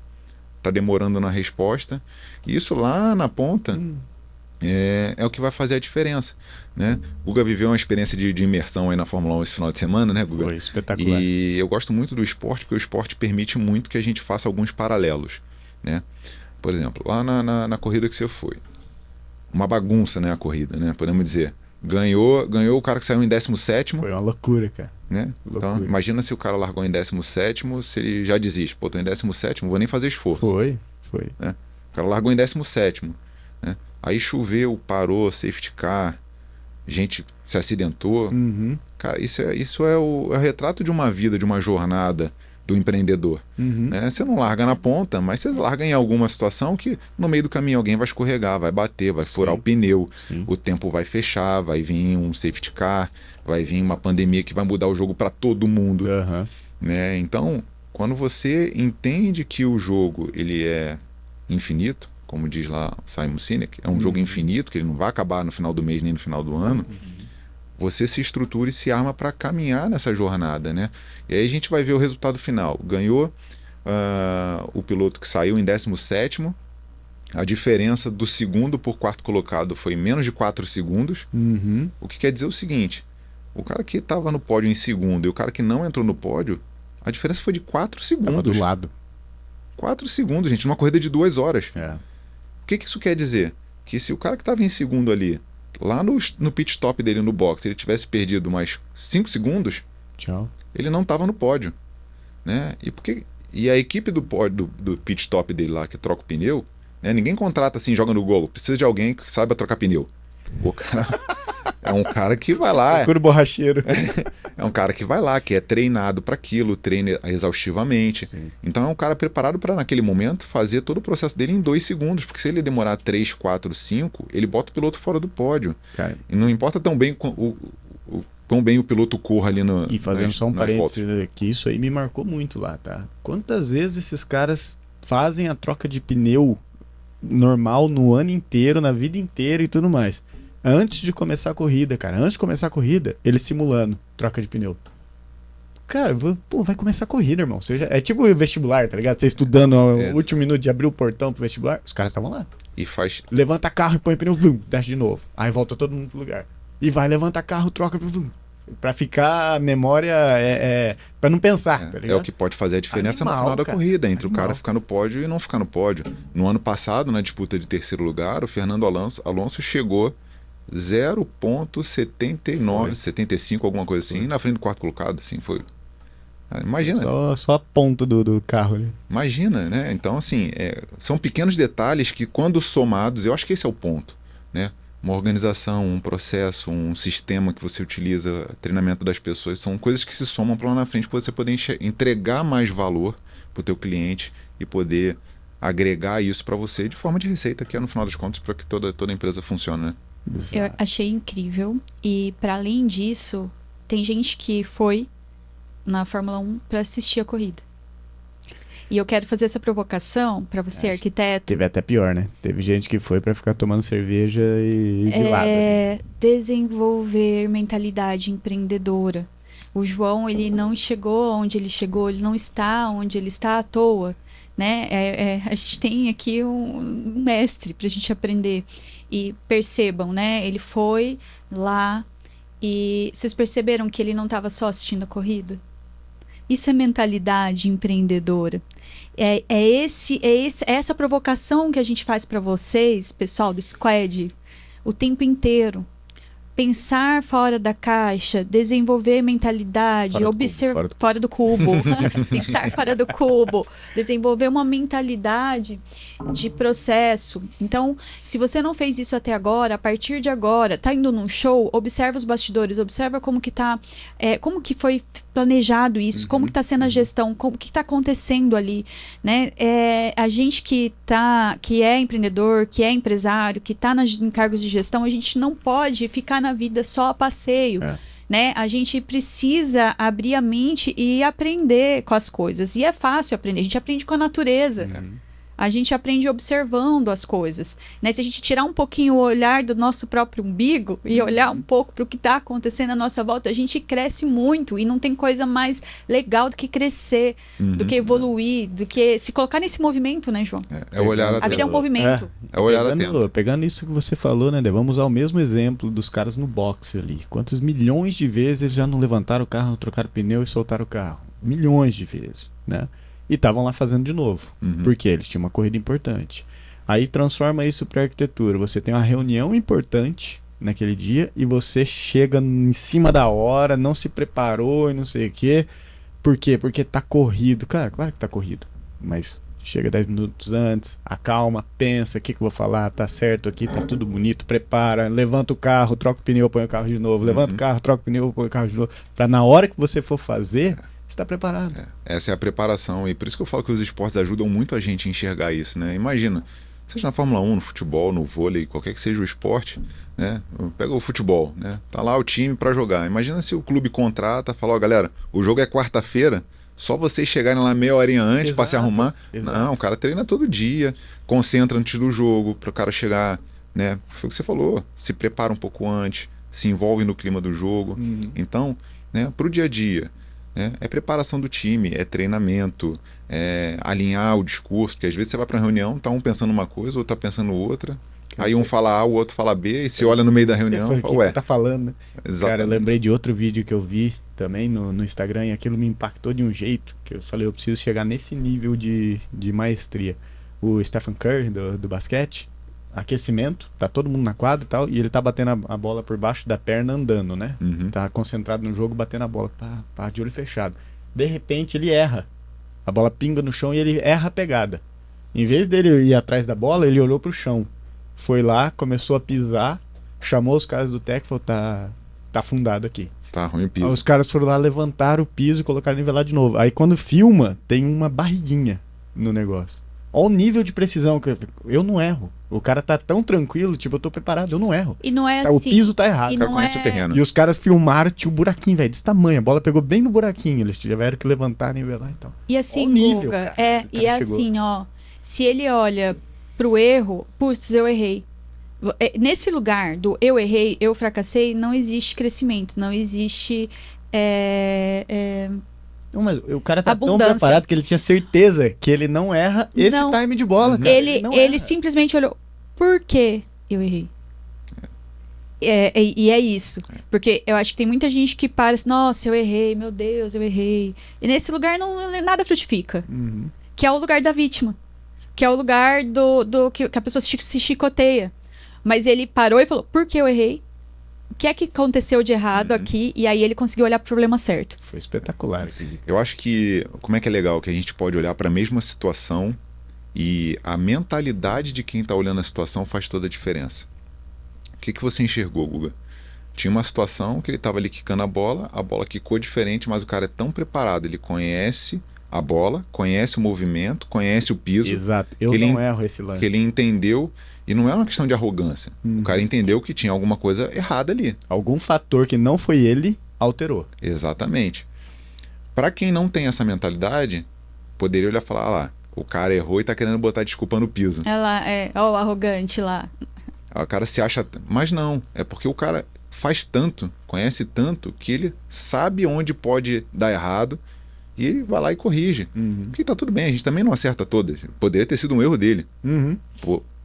está demorando na resposta, e isso lá na ponta é o que vai fazer a diferença, né? O Guga viveu uma experiência de imersão aí na Fórmula 1 esse final de semana, né, Guga? Foi espetacular. E eu gosto muito do esporte, porque o esporte permite muito que a gente faça alguns paralelos, né? Por exemplo, lá na corrida que você foi, uma bagunça, né, a corrida, né? Podemos dizer, ganhou o cara que saiu em 17º. Foi uma loucura, cara. Né? Loucura. Então, imagina se o cara largou em 17º, se ele já desiste, tô em 17º, não vou nem fazer esforço. Foi. Né? O cara largou em 17º. Né? Aí choveu, parou, safety car, gente se acidentou. Cara, isso é o retrato de uma vida, de uma jornada do empreendedor. Né? Você não larga na ponta, mas você larga em alguma situação que no meio do caminho alguém vai escorregar, vai bater, vai furar o pneu, o tempo vai fechar, vai vir um safety car, vai vir uma pandemia que vai mudar o jogo para todo mundo. Né? Então, quando você entende que o jogo ele é infinito, como diz lá Simon Sinek, é um jogo infinito, que ele não vai acabar no final do mês nem no final do ano, você se estrutura e se arma para caminhar nessa jornada, né? E aí a gente vai ver o resultado final. Ganhou o piloto que saiu em 17º, a diferença do segundo por quarto colocado foi menos de 4 segundos, o que quer dizer o seguinte, o cara que estava no pódio em segundo e o cara que não entrou no pódio, a diferença foi de 4 segundos. Tava do lado. 4 segundos, gente, numa corrida de 2 horas. O que isso quer dizer? Que se o cara que estava em segundo ali, lá no pit stop dele no box, ele tivesse perdido mais 5 segundos, tchau, ele não estava no pódio. Né? E a equipe do pit stop dele lá, que troca o pneu, né? Ninguém contrata assim, joga no gol. Precisa de alguém que saiba trocar pneu. O cara é um cara que vai lá. Procura o borracheiro. É um cara que vai lá, que é treinado para aquilo, treina exaustivamente. Sim. Então é um cara preparado para, naquele momento, fazer todo o processo dele em 2 segundos. Porque se ele demorar 3, 4, 5, ele bota o piloto fora do pódio. Cara. E não importa tão bem quão bem o piloto corra ali no. E fazendo só um parênteses, que isso aí me marcou muito lá, tá? Quantas vezes esses caras fazem a troca de pneu normal no ano inteiro, na vida inteira e tudo mais? Antes de começar a corrida, cara. Antes de começar a corrida, eles simulando troca de pneu. Cara, pô, vai começar a corrida, irmão. É tipo o vestibular, tá ligado? Você estudando no último minuto de abrir o portão pro vestibular, os caras estavam lá. E faz. Levanta carro e põe pneu, vum, desce de novo. Aí volta todo mundo pro lugar. E vai, levanta carro, troca, vum. Pra ficar a memória, pra não pensar, tá ligado? É o que pode fazer a diferença no final da corrida, entre o cara ficar no pódio e não ficar no pódio. No ano passado, na disputa de terceiro lugar, o Fernando Alonso chegou 0,79, 75, alguma coisa assim, na frente do quarto colocado, assim, foi. Imagina. Só a ponta do carro ali. Imagina, né? Então, assim, são pequenos detalhes que, quando somados, eu acho que esse é o ponto, né? Uma organização, um processo, um sistema que você utiliza, treinamento das pessoas, são coisas que se somam para lá na frente para você poder entregar mais valor para o teu cliente e poder agregar isso para você de forma de receita, que é, no final das contas, para que toda empresa funcione, né? Eu achei incrível. E para além disso, tem gente que foi na Fórmula 1 para assistir a corrida. E eu quero fazer essa provocação para você, arquiteto. Teve até pior, né? Teve gente que foi para ficar tomando cerveja e de lado. Desenvolver mentalidade empreendedora. O João, ele não chegou onde ele chegou, ele não está onde ele está à toa, né? A gente tem aqui um mestre para a gente aprender. E percebam, né? Ele foi lá e vocês perceberam que ele não estava só assistindo a corrida? Isso é mentalidade empreendedora. É essa provocação que a gente faz para vocês, pessoal do Squad, o tempo inteiro. Pensar fora da caixa, desenvolver mentalidade, observar fora do cubo, pensar fora do cubo, desenvolver uma mentalidade de processo. Então, se você não fez isso até agora, a partir de agora, tá indo num show, observa os bastidores, observa como que tá, como que foi planejado isso, como que tá sendo a gestão, como que tá acontecendo ali, né? A gente que é empreendedor, que é empresário, que tá em cargos de gestão, a gente não pode ficar na vida só a passeio, né? A gente precisa abrir a mente e aprender com as coisas. E é fácil aprender, a gente aprende com a natureza. A gente aprende observando as coisas, né? Se a gente tirar um pouquinho o olhar do nosso próprio umbigo e olhar um pouco para o que está acontecendo à nossa volta, a gente cresce muito. E não tem coisa mais legal do que crescer, do que evoluir, do que se colocar nesse movimento, né, João? É o olhar atento. A vida é um movimento. É o olhar atento. Pegando isso que você falou, né? Vamos usar o mesmo exemplo dos caras no boxe ali. Quantas milhões de vezes já não levantaram o carro, trocaram o pneu e soltaram o carro? Milhões de vezes, né? E estavam lá fazendo de novo, porque eles tinham uma corrida importante. Aí transforma isso para arquitetura. Você tem uma reunião importante naquele dia e você chega em cima da hora, não se preparou e não sei o quê. Por quê? Porque tá corrido. Cara, claro que tá corrido, mas chega 10 minutos antes, acalma, pensa, o que eu vou falar, tá certo aqui, tá tudo bonito, prepara, levanta o carro, troca o pneu, põe o carro de novo, levanta o carro, troca o pneu, põe o carro de novo, pra na hora que você for fazer, você tá preparado. Essa é a preparação, e por isso que eu falo que os esportes ajudam muito a gente a enxergar isso, né? Imagina, seja na Fórmula 1, no futebol, no vôlei, qualquer que seja o esporte, né? Pega o futebol, né? Tá lá o time para jogar. Imagina se o clube contrata, fala, ó, galera, o jogo é quarta-feira, só vocês chegarem lá meia horinha antes para se arrumar. Exato. Não, o cara treina todo dia, concentra antes do jogo para o cara chegar, né? Foi o que você falou, se prepara um pouco antes, se envolve no clima do jogo. Então, né, pro dia a dia, né, é preparação do time, é treinamento, é alinhar o discurso, porque às vezes você vai para reunião, tá um pensando uma coisa, o outro tá pensando outra. Aí um fala A, o outro fala B, e se olha no meio da reunião e fala, ué, o que você tá falando, né? Exatamente. Cara, eu lembrei de outro vídeo que eu vi também no Instagram e aquilo me impactou de um jeito que eu falei, eu preciso chegar nesse nível de maestria. O Stephen Curry do basquete, aquecimento, tá todo mundo na quadra e tal, e ele tá batendo a bola por baixo da perna andando, né? Tá concentrado no jogo, batendo a bola, pá, de olho fechado. De repente ele erra. A bola pinga no chão e ele erra a pegada. Em vez dele ir atrás da bola, ele olhou pro chão. Foi lá, começou a pisar, chamou os caras do técnico e falou, tá afundado aqui. Tá ruim o piso. Aí os caras foram lá, levantaram o piso e colocaram nivelar de novo. Aí quando filma, tem uma barriguinha no negócio. Olha o nível de precisão que eu não erro. O cara tá tão tranquilo, tipo, eu tô preparado, eu não erro. E não é Tá, assim. o piso tá errado. O cara conhece o terreno. E os caras filmaram, tinha o buraquinho, velho, desse tamanho. A bola pegou bem no buraquinho. Eles tiveram que levantar, nivelar e tal. E assim, Olha o nível, Guga, cara, que o cara chegou. assim, ó. Se ele olha pro erro, putz, eu errei. Nesse lugar do eu errei, eu fracassei, não existe crescimento, não existe. Não, mas o cara tá tão Abundância. preparado que ele tinha certeza que ele não erra esse Não. time de bola, cara. Ele não erra. simplesmente olhou, por que eu errei? E é isso. Porque eu acho que tem muita gente que para assim, nossa, eu errei, meu Deus, eu errei. E nesse lugar nada frutifica. Que é o lugar da vítima. Que é o lugar do que a pessoa se chicoteia. Mas ele parou e falou, por que eu errei? O que é que aconteceu de errado aqui? E aí ele conseguiu olhar pro problema certo. Foi espetacular aquele. Eu acho que, como é que é legal que a gente pode olhar para a mesma situação e a mentalidade de quem está olhando a situação faz toda a diferença. O que você enxergou, Guga? Tinha uma situação que ele estava ali quicando a bola quicou diferente, mas o cara é tão preparado, ele conhece a bola, conhece o movimento, conhece o piso. Exato, eu que não erro esse lance. Que ele entendeu, e não é uma questão de arrogância. O cara entendeu que tinha alguma coisa errada ali. Algum fator que não foi ele alterou. Exatamente. Para quem não tem essa mentalidade, poderia olhar e falar, lá, o cara errou e tá querendo botar desculpa no piso. Ela ó, o arrogante lá. O cara se acha... Mas não, é porque o cara faz tanto, conhece tanto, que ele sabe onde pode dar errado e ele vai lá e corrige. Porque tá tudo bem, a gente também não acerta todas. Poderia ter sido um erro dele.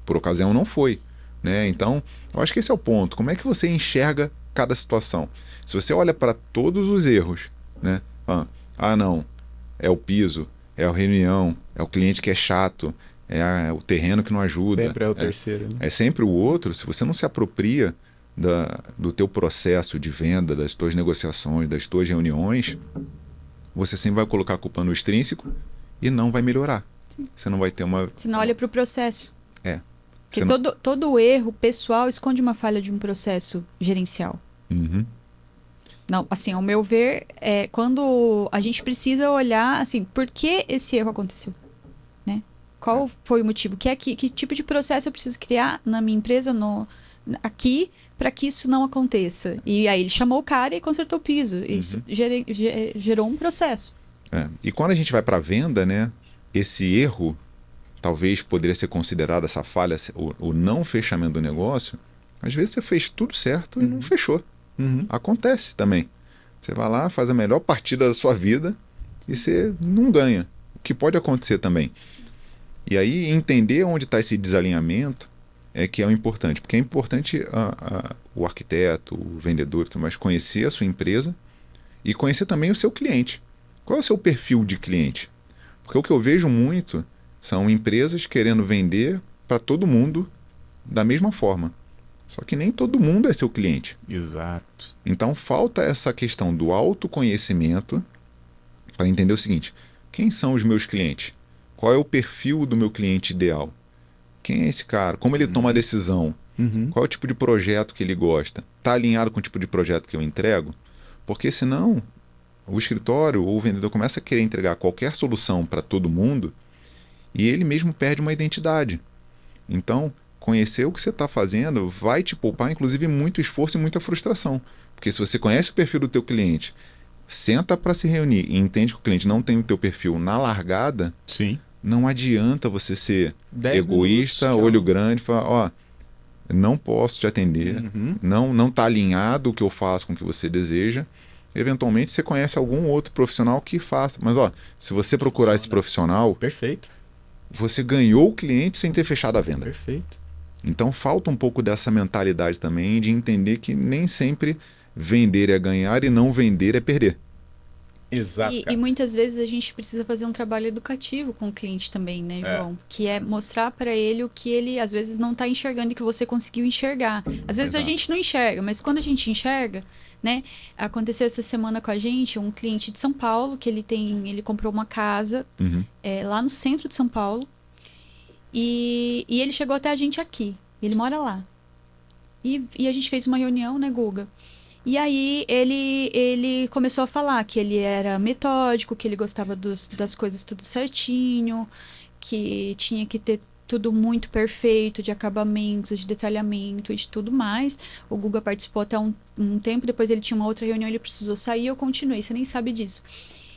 Por ocasião não foi. Né? Então, eu acho que esse é o ponto. Como é que você enxerga cada situação? Se você olha para todos os erros, né? Não, é o piso, é a reunião, é o cliente que é chato, é o terreno que não ajuda. Sempre é o terceiro. Né? É sempre o outro. Se você não se apropria do teu processo de venda, das tuas negociações, das tuas reuniões, você sempre vai colocar a culpa no extrínseco e não vai melhorar. Você não vai ter uma... Você não olha pro processo. Porque Você todo erro pessoal esconde uma falha de um processo gerencial. Não, assim, ao meu ver, quando a gente precisa olhar, assim, por que esse erro aconteceu? Né? Qual foi o motivo? Que tipo de processo eu preciso criar na minha empresa, aqui, para que isso não aconteça? E aí ele chamou o cara e consertou o piso. Isso gerou um processo. E quando a gente vai para a venda, né, esse erro talvez poderia ser considerado, essa falha, o não fechamento do negócio. Às vezes você fez tudo certo e não fechou. Acontece também. Você vai lá, faz a melhor partida da sua vida e você não ganha. O que pode acontecer também. E aí entender onde está esse desalinhamento é que é o importante. Porque é importante o arquiteto, o vendedor, mas conhecer a sua empresa e conhecer também o seu cliente. Qual é o seu perfil de cliente? Porque o que eu vejo muito são empresas querendo vender para todo mundo da mesma forma. Só que nem todo mundo é seu cliente. Exato. Então falta essa questão do autoconhecimento para entender o seguinte: quem são os meus clientes? qual é o perfil do meu cliente ideal? Quem é esse cara? Como ele toma a decisão? Qual é o tipo de projeto que ele gosta? Está alinhado com o tipo de projeto que eu entrego? Porque senão o escritório ou o vendedor começa a querer entregar qualquer solução para todo mundo e ele mesmo perde uma identidade. Então, conhecer o que você está fazendo vai te poupar, inclusive, muito esforço e muita frustração. Porque se você conhece o perfil do teu cliente, senta para se reunir e entende que o cliente não tem o teu perfil na largada, Sim. não adianta você ser 10 egoísta, minutos, olho tchau. grande, falar, ó, não posso te atender, não está alinhado o que eu faço com o que você deseja. Eventualmente você conhece algum outro profissional que faça. Mas ó, se você procurar esse profissional, Perfeito. você ganhou o cliente sem ter fechado a venda. Perfeito. Então falta um pouco dessa mentalidade também de entender que nem sempre vender é ganhar e não vender é perder. Exato. E muitas vezes a gente precisa fazer um trabalho educativo com o cliente também, né, João? Que é mostrar para ele o que ele às vezes não está enxergando e que você conseguiu enxergar. Às vezes a Exato. gente não enxerga, mas quando a gente enxerga, né? Aconteceu essa semana com a gente um cliente de São Paulo que ele comprou uma casa lá no centro de São Paulo e ele chegou até a gente aqui. Ele mora lá. E a gente fez uma reunião, né, Guga? E aí ele começou a falar que ele era metódico, que ele gostava das coisas tudo certinho, que tinha que ter tudo muito perfeito, de acabamentos, de detalhamento e de tudo mais. O Guga participou até um tempo, depois ele tinha uma outra reunião, ele precisou sair, eu continuei, você nem sabe disso.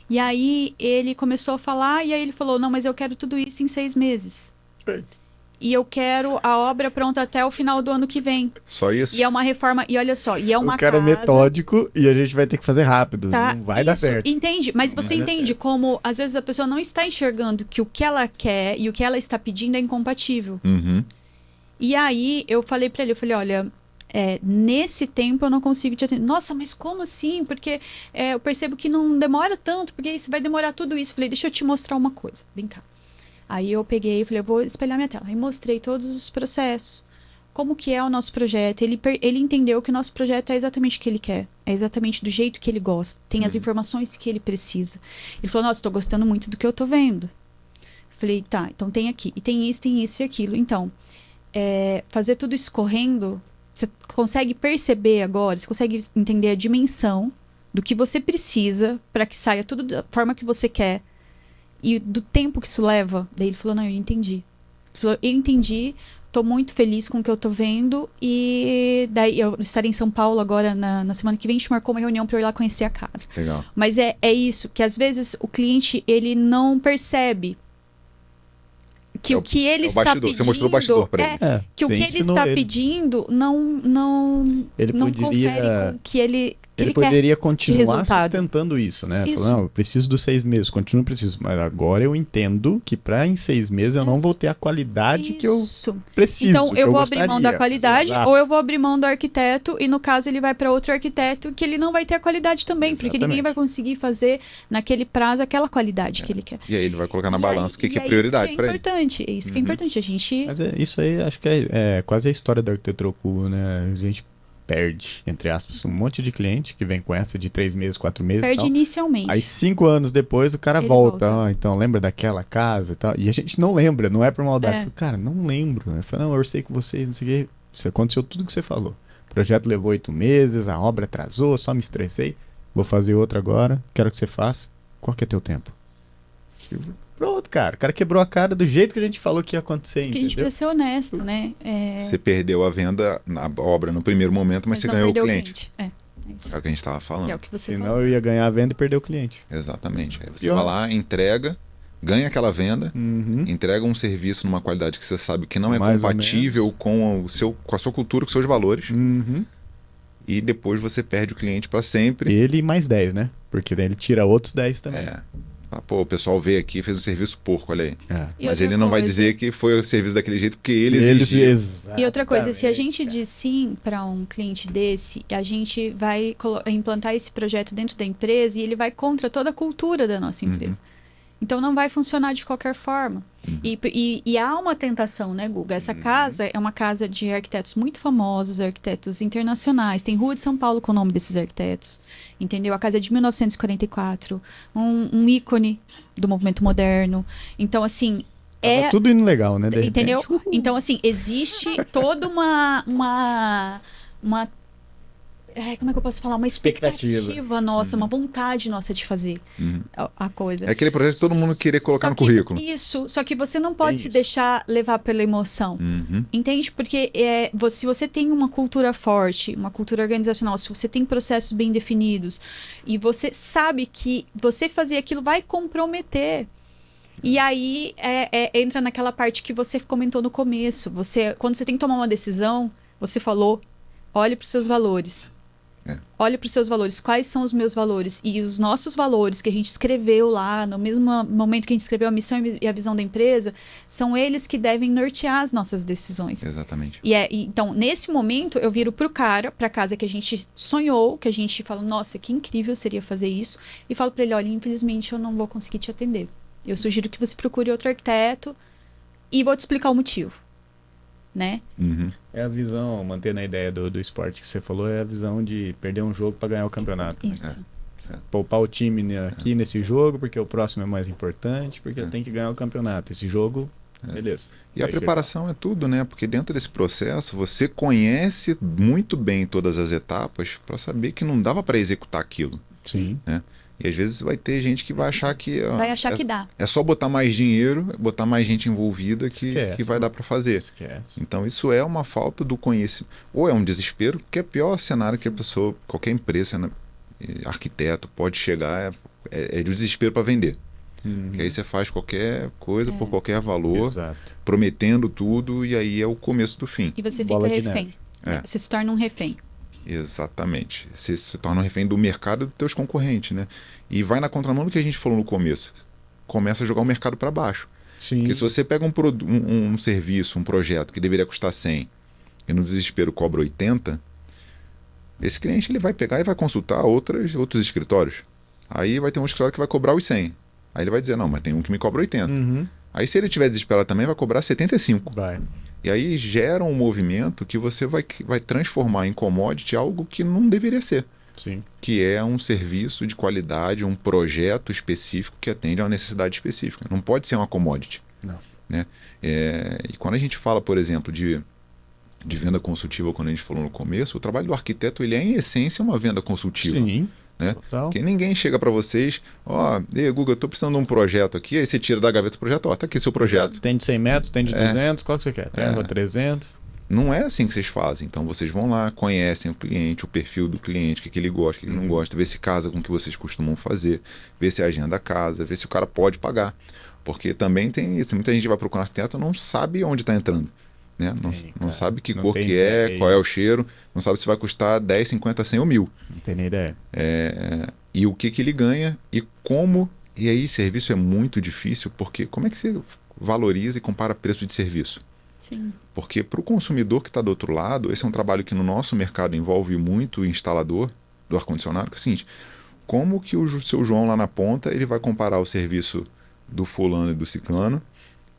E aí ele começou a falar, e aí ele falou, não, mas eu quero tudo isso em 6 meses. E eu quero a obra pronta até o final do ano que vem. Só isso. E é uma reforma, e olha só, e é uma O cara casa... é metódico e a gente vai ter que fazer rápido. Tá, Não vai dar isso, certo. Entende? Mas você vai dar entende certo. como, às vezes, a pessoa não está enxergando que o que ela quer e o que ela está pedindo é incompatível. E aí, eu falei pra ele, eu falei, olha, nesse tempo eu não consigo te atender. Nossa, mas como assim? Porque eu percebo que não demora tanto, porque isso vai demorar tudo isso. Eu falei, deixa eu te mostrar uma coisa, vem cá. Aí eu peguei e falei, eu vou espelhar minha tela. Aí mostrei todos os processos, como que é o nosso projeto. Ele entendeu que o nosso projeto é exatamente o que ele quer. É exatamente do jeito que ele gosta. Tem as informações que ele precisa. Ele falou, nossa, tô gostando muito do que eu tô vendo. Falei, tá, então tem aqui. E tem isso e aquilo. Então, fazer tudo isso correndo, você consegue perceber agora, você consegue entender a dimensão do que você precisa para que saia tudo da forma que você quer. E do tempo que isso leva. Daí ele falou, não, eu entendi. Ele falou, eu entendi, tô muito feliz com o que eu tô vendo. E daí eu estarei em São Paulo agora na semana que vem. A gente marcou uma reunião pra eu ir lá conhecer a casa. Legal. Mas é isso, que às vezes o cliente, ele não percebe que o que ele está bastidor. pedindo... Você mostrou o bastidor pra ele. que o você que ele ensinou está ele. pedindo não Ele poderia- confere com o que ele Ele quer. poderia continuar resultado. sustentando isso, né? Isso. Falando, não, eu preciso dos 6 meses, continuo preciso. Mas agora eu entendo que em 6 meses eu não vou ter a qualidade que eu Isso. preciso. Então, que eu vou abrir mão da gostaria. qualidade, Exato. ou eu vou abrir mão do arquiteto, e no caso ele vai para outro arquiteto, que ele não vai ter a qualidade também, porque ninguém Exatamente. vai conseguir fazer naquele prazo aquela qualidade que ele quer. E aí ele vai colocar na E balança o aí- que e é prioridade isso que para é ele. importante, é isso que é importante. A gente Mas isso aí acho que é quase a história da arquitetura oculta, né? A gente perde, entre aspas, um monte de cliente que vem com essa de 3 meses, 4 meses e perde tal. inicialmente. Aí 5 anos depois o cara Ele volta. volta. "Ah, então lembra daquela casa e tal. E a gente não lembra, não é por maldade. É. Eu falo, cara, não lembro. Eu falo, não, eu orcei com vocês, não sei o quê. Isso aconteceu tudo que você falou. O projeto levou 8 meses, a obra atrasou, só me estressei. Vou fazer outra agora, quero que você faça. Qual que é teu tempo? Pronto, cara. O cara quebrou a cara do jeito que a gente falou que ia acontecer, Porque a gente entendeu? precisa ser honesto, né? Você perdeu a venda, na obra no primeiro momento, mas você não ganhou o perdeu cliente. É isso. É o que a gente estava Que falando. é o que você Senão falou. eu ia ganhar a venda e perder o cliente. Exatamente. Aí você E eu- vai lá, entrega, ganha aquela venda, Uhum. entrega um serviço numa qualidade que você sabe que não é Mais ou compatível com a sua cultura, com os seus valores, Uhum. e depois você perde o cliente para sempre. Ele e mais 10, né? Porque daí ele tira outros 10 também. É. Ah, pô, o pessoal veio aqui e fez um serviço porco, olha aí. É. E Mas outra ele não vai coisa- dizer que foi o serviço daquele jeito porque ele exigiu. E outra coisa, se a Exatamente, gente cara. diz sim para um cliente desse, a gente vai implantar esse projeto dentro da empresa e ele vai contra toda a cultura da nossa empresa. Então não vai funcionar de qualquer forma. E há uma tentação, né, Guga? Essa casa é uma casa de arquitetos muito famosos, arquitetos internacionais. Tem Rua de São Paulo com o nome desses arquitetos. Entendeu? A casa é de 1944, um ícone do movimento moderno. Então, assim, Tava tudo indo legal, né? De entendeu? repente, Então, assim, existe toda uma como é que eu posso falar? Uma expectativa nossa, uma vontade nossa de fazer a coisa. É aquele projeto que todo mundo querer colocar Só no que- currículo. Isso, só que você não pode Bem se isso. deixar levar pela emoção. Entende? Porque se você tem uma cultura forte, uma cultura organizacional, se você tem processos bem definidos e você sabe que você fazer aquilo vai comprometer. E aí entra naquela parte que você comentou no começo. Quando você tem que tomar uma decisão, você falou, olhe para os seus valores. Olhe para os seus valores. Quais são os meus valores? E os nossos valores que a gente escreveu lá, no mesmo momento que a gente escreveu a missão e a visão da empresa, são eles que devem nortear as nossas decisões. Exatamente. Então, nesse momento, eu viro pra casa que a gente sonhou, que a gente fala, nossa, que incrível seria fazer isso. E falo para ele, olha, infelizmente eu não vou conseguir te atender. Eu sugiro que você procure outro arquiteto e vou te explicar o motivo. Né? É a visão, mantendo a ideia do esporte que você falou, é a visão de perder um jogo para ganhar o campeonato. Né? Isso. Poupar o time aqui nesse jogo, porque o próximo é mais importante, porque tem que ganhar o campeonato. Esse jogo, beleza. E a preparação é tudo, né? Porque dentro desse processo você conhece muito bem todas as etapas para saber que não dava para executar aquilo. Sim. Né? E às vezes vai ter gente que vai achar que... Vai achar que dá. É só botar mais dinheiro, botar mais gente envolvida que vai dar para fazer. Esquece. Então isso é uma falta do conhecimento. Ou é um desespero, que é o pior cenário que a pessoa, qualquer empresa, né, arquiteto, pode chegar, é de desespero para vender. Que aí você faz qualquer coisa por qualquer valor, Exato. prometendo tudo, e aí é o começo do fim. E você Bola fica de refém. neve. Você se torna um refém. Exatamente. Você se torna um refém do mercado e dos teus concorrentes, né? E vai na contramão do que a gente falou no começo. Começa a jogar o mercado para baixo. Sim. Porque se você pega um serviço, um projeto que deveria custar 100 e no desespero cobra 80, esse cliente ele vai pegar e vai consultar outros escritórios. Aí vai ter um escritório que vai cobrar os 100. Aí ele vai dizer, não, mas tem um que me cobra 80. Aí se ele tiver desesperado também, vai cobrar 75. Vai. E aí gera um movimento que você vai transformar em commodity algo que não deveria ser. Sim. Que é um serviço de qualidade, um projeto específico que atende a uma necessidade específica. Não pode ser uma commodity. Não. Né? E quando a gente fala, por exemplo, de venda consultiva, quando a gente falou no começo, o trabalho do arquiteto ele é, em essência, uma venda consultiva. Sim. Né? Total. Porque ninguém chega para vocês, Guga, eu estou precisando de um projeto aqui, aí você tira da gaveta o projeto, tá aqui seu projeto. Tem de 100 metros, tem de 200, qual que você quer? Tem 300. Não é assim que vocês fazem. Então vocês vão lá, conhecem o cliente, o perfil do cliente, o que ele gosta, o que ele não gosta, vê se casa com o que vocês costumam fazer, vê se a agenda casa, vê se o cara pode pagar. Porque também tem isso. Muita gente vai procurar um arquiteto e não sabe onde está entrando. Né? Não sabe que cor que é, qual é o cheiro, não sabe se vai custar 10, 50, 100 ou 1000. Não tem nem ideia. E o que ele ganha e como. E aí, serviço é muito difícil, porque como é que você valoriza e compara preço de serviço? Sim. Porque para o consumidor que está do outro lado, esse é um trabalho que no nosso mercado envolve muito o instalador do ar-condicionado, que é o seguinte, como que o seu João lá na ponta ele vai comparar o serviço do fulano e do ciclano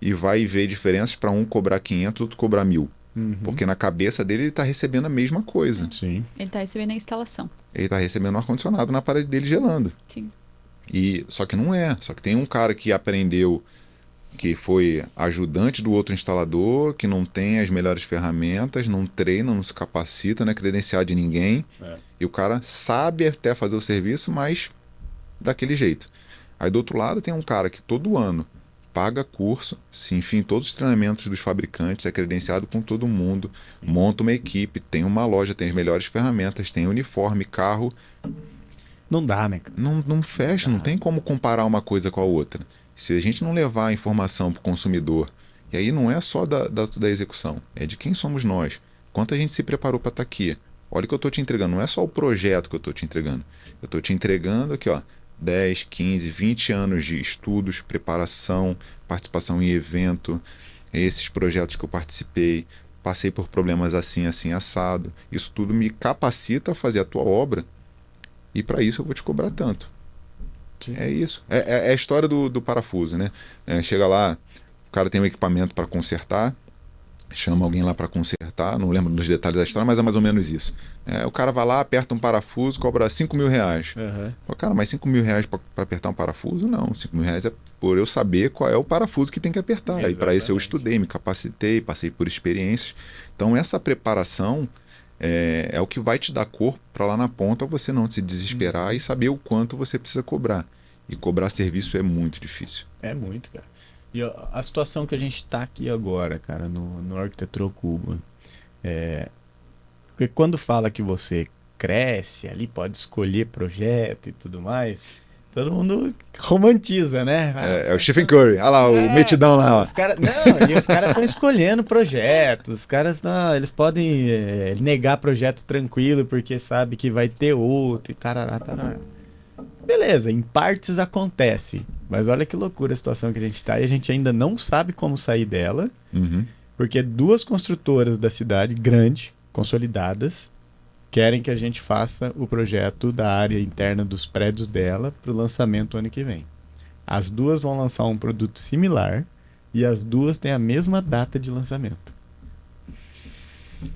e vai ver diferenças para um cobrar 500 outro cobrar 1000. Porque na cabeça dele ele está recebendo a mesma coisa. Sim. Ele está recebendo a instalação. Ele está recebendo um ar-condicionado na parede dele gelando. Sim. Só que não é. Só que tem um cara que aprendeu, que foi ajudante do outro instalador, que não tem as melhores ferramentas, não treina, não se capacita, não é credenciado de ninguém. E o cara sabe até fazer o serviço, mas daquele jeito. Aí do outro lado tem um cara que todo ano paga curso, se enfim, todos os treinamentos dos fabricantes, é credenciado com todo mundo, monta uma equipe, tem uma loja, tem as melhores ferramentas, tem uniforme, carro. Não dá, né? Não fecha, não tem como comparar uma coisa com a outra. Se a gente não levar a informação para o consumidor, e aí não é só da execução, é de quem somos nós, quanto a gente se preparou para estar aqui. Olha o que eu estou te entregando, não é só o projeto que eu estou te entregando. Eu estou te entregando aqui, 10, 15, 20 anos de estudos, preparação, participação em evento, esses projetos que eu participei, passei por problemas assim, assim, assado. Isso tudo me capacita a fazer a tua obra e para isso eu vou te cobrar tanto. Entendi. É isso. É a história do parafuso, né? Chega lá, o cara tem um equipamento para consertar, chama alguém lá para consertar, não lembro dos detalhes da história, mas é mais ou menos isso. O cara vai lá, aperta um parafuso, cobra 5 mil reais. Pô, cara, mas 5 mil reais para apertar um parafuso? Não, 5 mil reais é por eu saber qual é o parafuso que tem que apertar. Exatamente. E para isso eu estudei, me capacitei, passei por experiências. Então essa preparação é o que vai te dar corpo para lá na ponta você não se desesperar e saber o quanto você precisa cobrar. E cobrar serviço é muito difícil. É muito, cara. E a situação que a gente está aqui agora, cara, no Arquitetura Cuba, porque quando fala que você cresce ali, pode escolher projeto e tudo mais, todo mundo romantiza, né? É o Stephen Curry, olha lá, o metidão lá. Os caras estão escolhendo projetos, os caras eles podem negar projetos tranquilo porque sabe que vai ter outro e tarará, tarará. Beleza, em partes acontece, mas olha que loucura a situação que a gente tá e a gente ainda não sabe como sair dela, porque duas construtoras da cidade, grande, consolidadas, querem que a gente faça o projeto da área interna dos prédios dela para o lançamento ano que vem. As duas vão lançar um produto similar e as duas têm a mesma data de lançamento.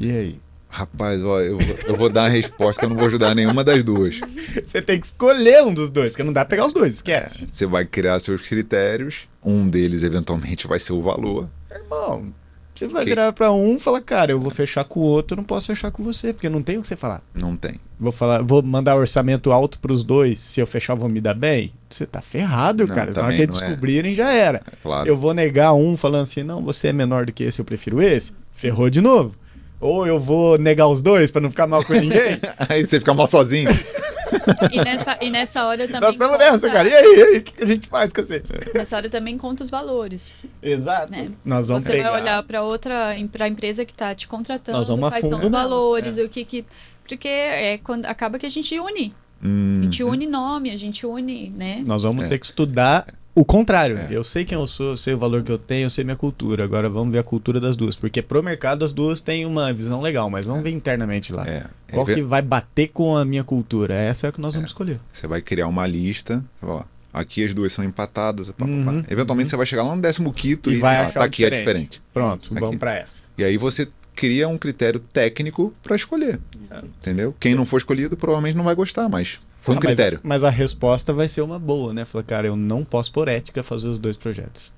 E aí? Rapaz, ó, eu vou dar a resposta que eu não vou ajudar nenhuma das duas. Você tem que escolher um dos dois, porque não dá pra pegar os dois, esquece. Você vai criar seus critérios, um deles eventualmente vai ser o valor. Irmão, você vai virar pra um e falar, cara, eu vou fechar com o outro, eu não posso fechar com você, porque não tem o que você falar. Não tem. Vou mandar orçamento alto pros dois, se eu fechar eu vou me dar bem? Você tá ferrado, não, cara. Na hora que descobrirem, já era. Claro. Eu vou negar um falando assim, não, você é menor do que esse, eu prefiro esse. Ferrou de novo. Ou eu vou negar os dois pra não ficar mal com ninguém. Aí você fica mal sozinho. E nessa hora também. Nós estamos nessa, cara. E aí? O que a gente faz, cacete? Nessa hora também conta os valores. Exato. Né? Nós vamos Você vai olhar pra pra empresa que tá te contratando, nós vamos quais são os valores, o que. Porque quando acaba que a gente une. A gente une nome, a gente une, né? Nós vamos ter que estudar o contrário. Eu sei quem eu sou, eu sei o valor que eu tenho, eu sei minha cultura. Agora vamos ver a cultura das duas. Porque pro mercado as duas têm uma visão legal, mas vamos ver internamente lá. Qual que vai bater com a minha cultura? Essa é a que nós vamos escolher. Você vai criar uma lista, você vai lá. Aqui as duas são empatadas. Eventualmente você vai chegar lá no 15º e vai achar tá aqui diferente. É diferente. Pronto, aqui. Vamos pra essa. E aí você cria um critério técnico para escolher. Entendeu? Quem não for escolhido provavelmente não vai gostar, mas foi um critério. Mas a resposta vai ser uma boa, né? Falar, cara, eu não posso por ética fazer os dois projetos.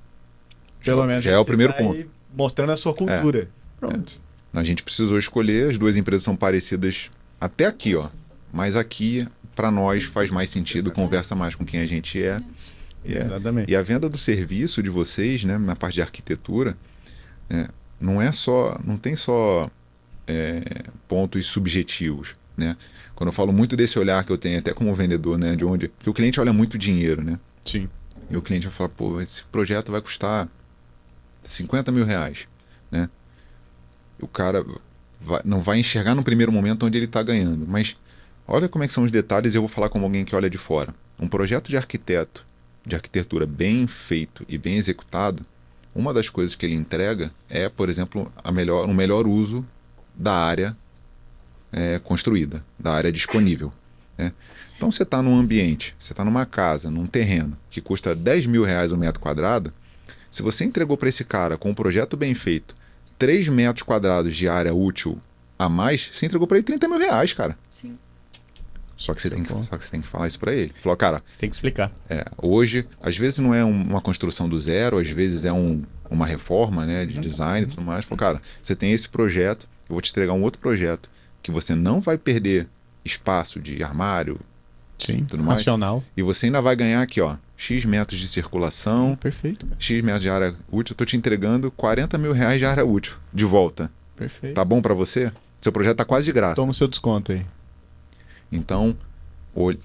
Pelo menos já é o primeiro ponto. Mostrando a sua cultura. Pronto. A gente precisou escolher, as duas empresas são parecidas até aqui, ó. Mas aqui, para nós, faz mais sentido, conversa mais com quem a gente é. Exatamente. E a venda do serviço de vocês, né, na parte de arquitetura, não tem só pontos subjetivos, né? Quando eu falo muito desse olhar que eu tenho até como vendedor, né, porque o cliente olha muito dinheiro, né? Sim. E o cliente vai falar, pô, esse projeto vai custar 50 mil reais, né? O cara não vai enxergar no primeiro momento onde ele está ganhando, mas olha como é que são os detalhes e eu vou falar como alguém que olha de fora. Um projeto de arquitetura bem feito e bem executado, uma das coisas que ele entrega é, por exemplo, um melhor uso da área construída, da área disponível. Né? Então você está num ambiente, você está numa casa, num terreno que custa 10 mil reais o metro quadrado, se você entregou para esse cara com um projeto bem feito 3 metros quadrados de área útil a mais, você entregou para ele 30 mil reais, cara. Sim. Só que você tem que falar isso para ele. Falou, cara... Tem que explicar. Hoje, às vezes não é uma construção do zero, às vezes é uma reforma, né, de design e tudo mais. Falou, cara, você tem esse projeto, eu vou te entregar um outro projeto que você não vai perder espaço de armário, tudo mais. Racional. E você ainda vai ganhar aqui, ó, X metros de circulação. Sim, perfeito. X metros de área útil. Eu tô te entregando 40 mil reais de área útil de volta. Perfeito. Tá bom para você? Seu projeto tá quase de graça. Toma o seu desconto aí. Então,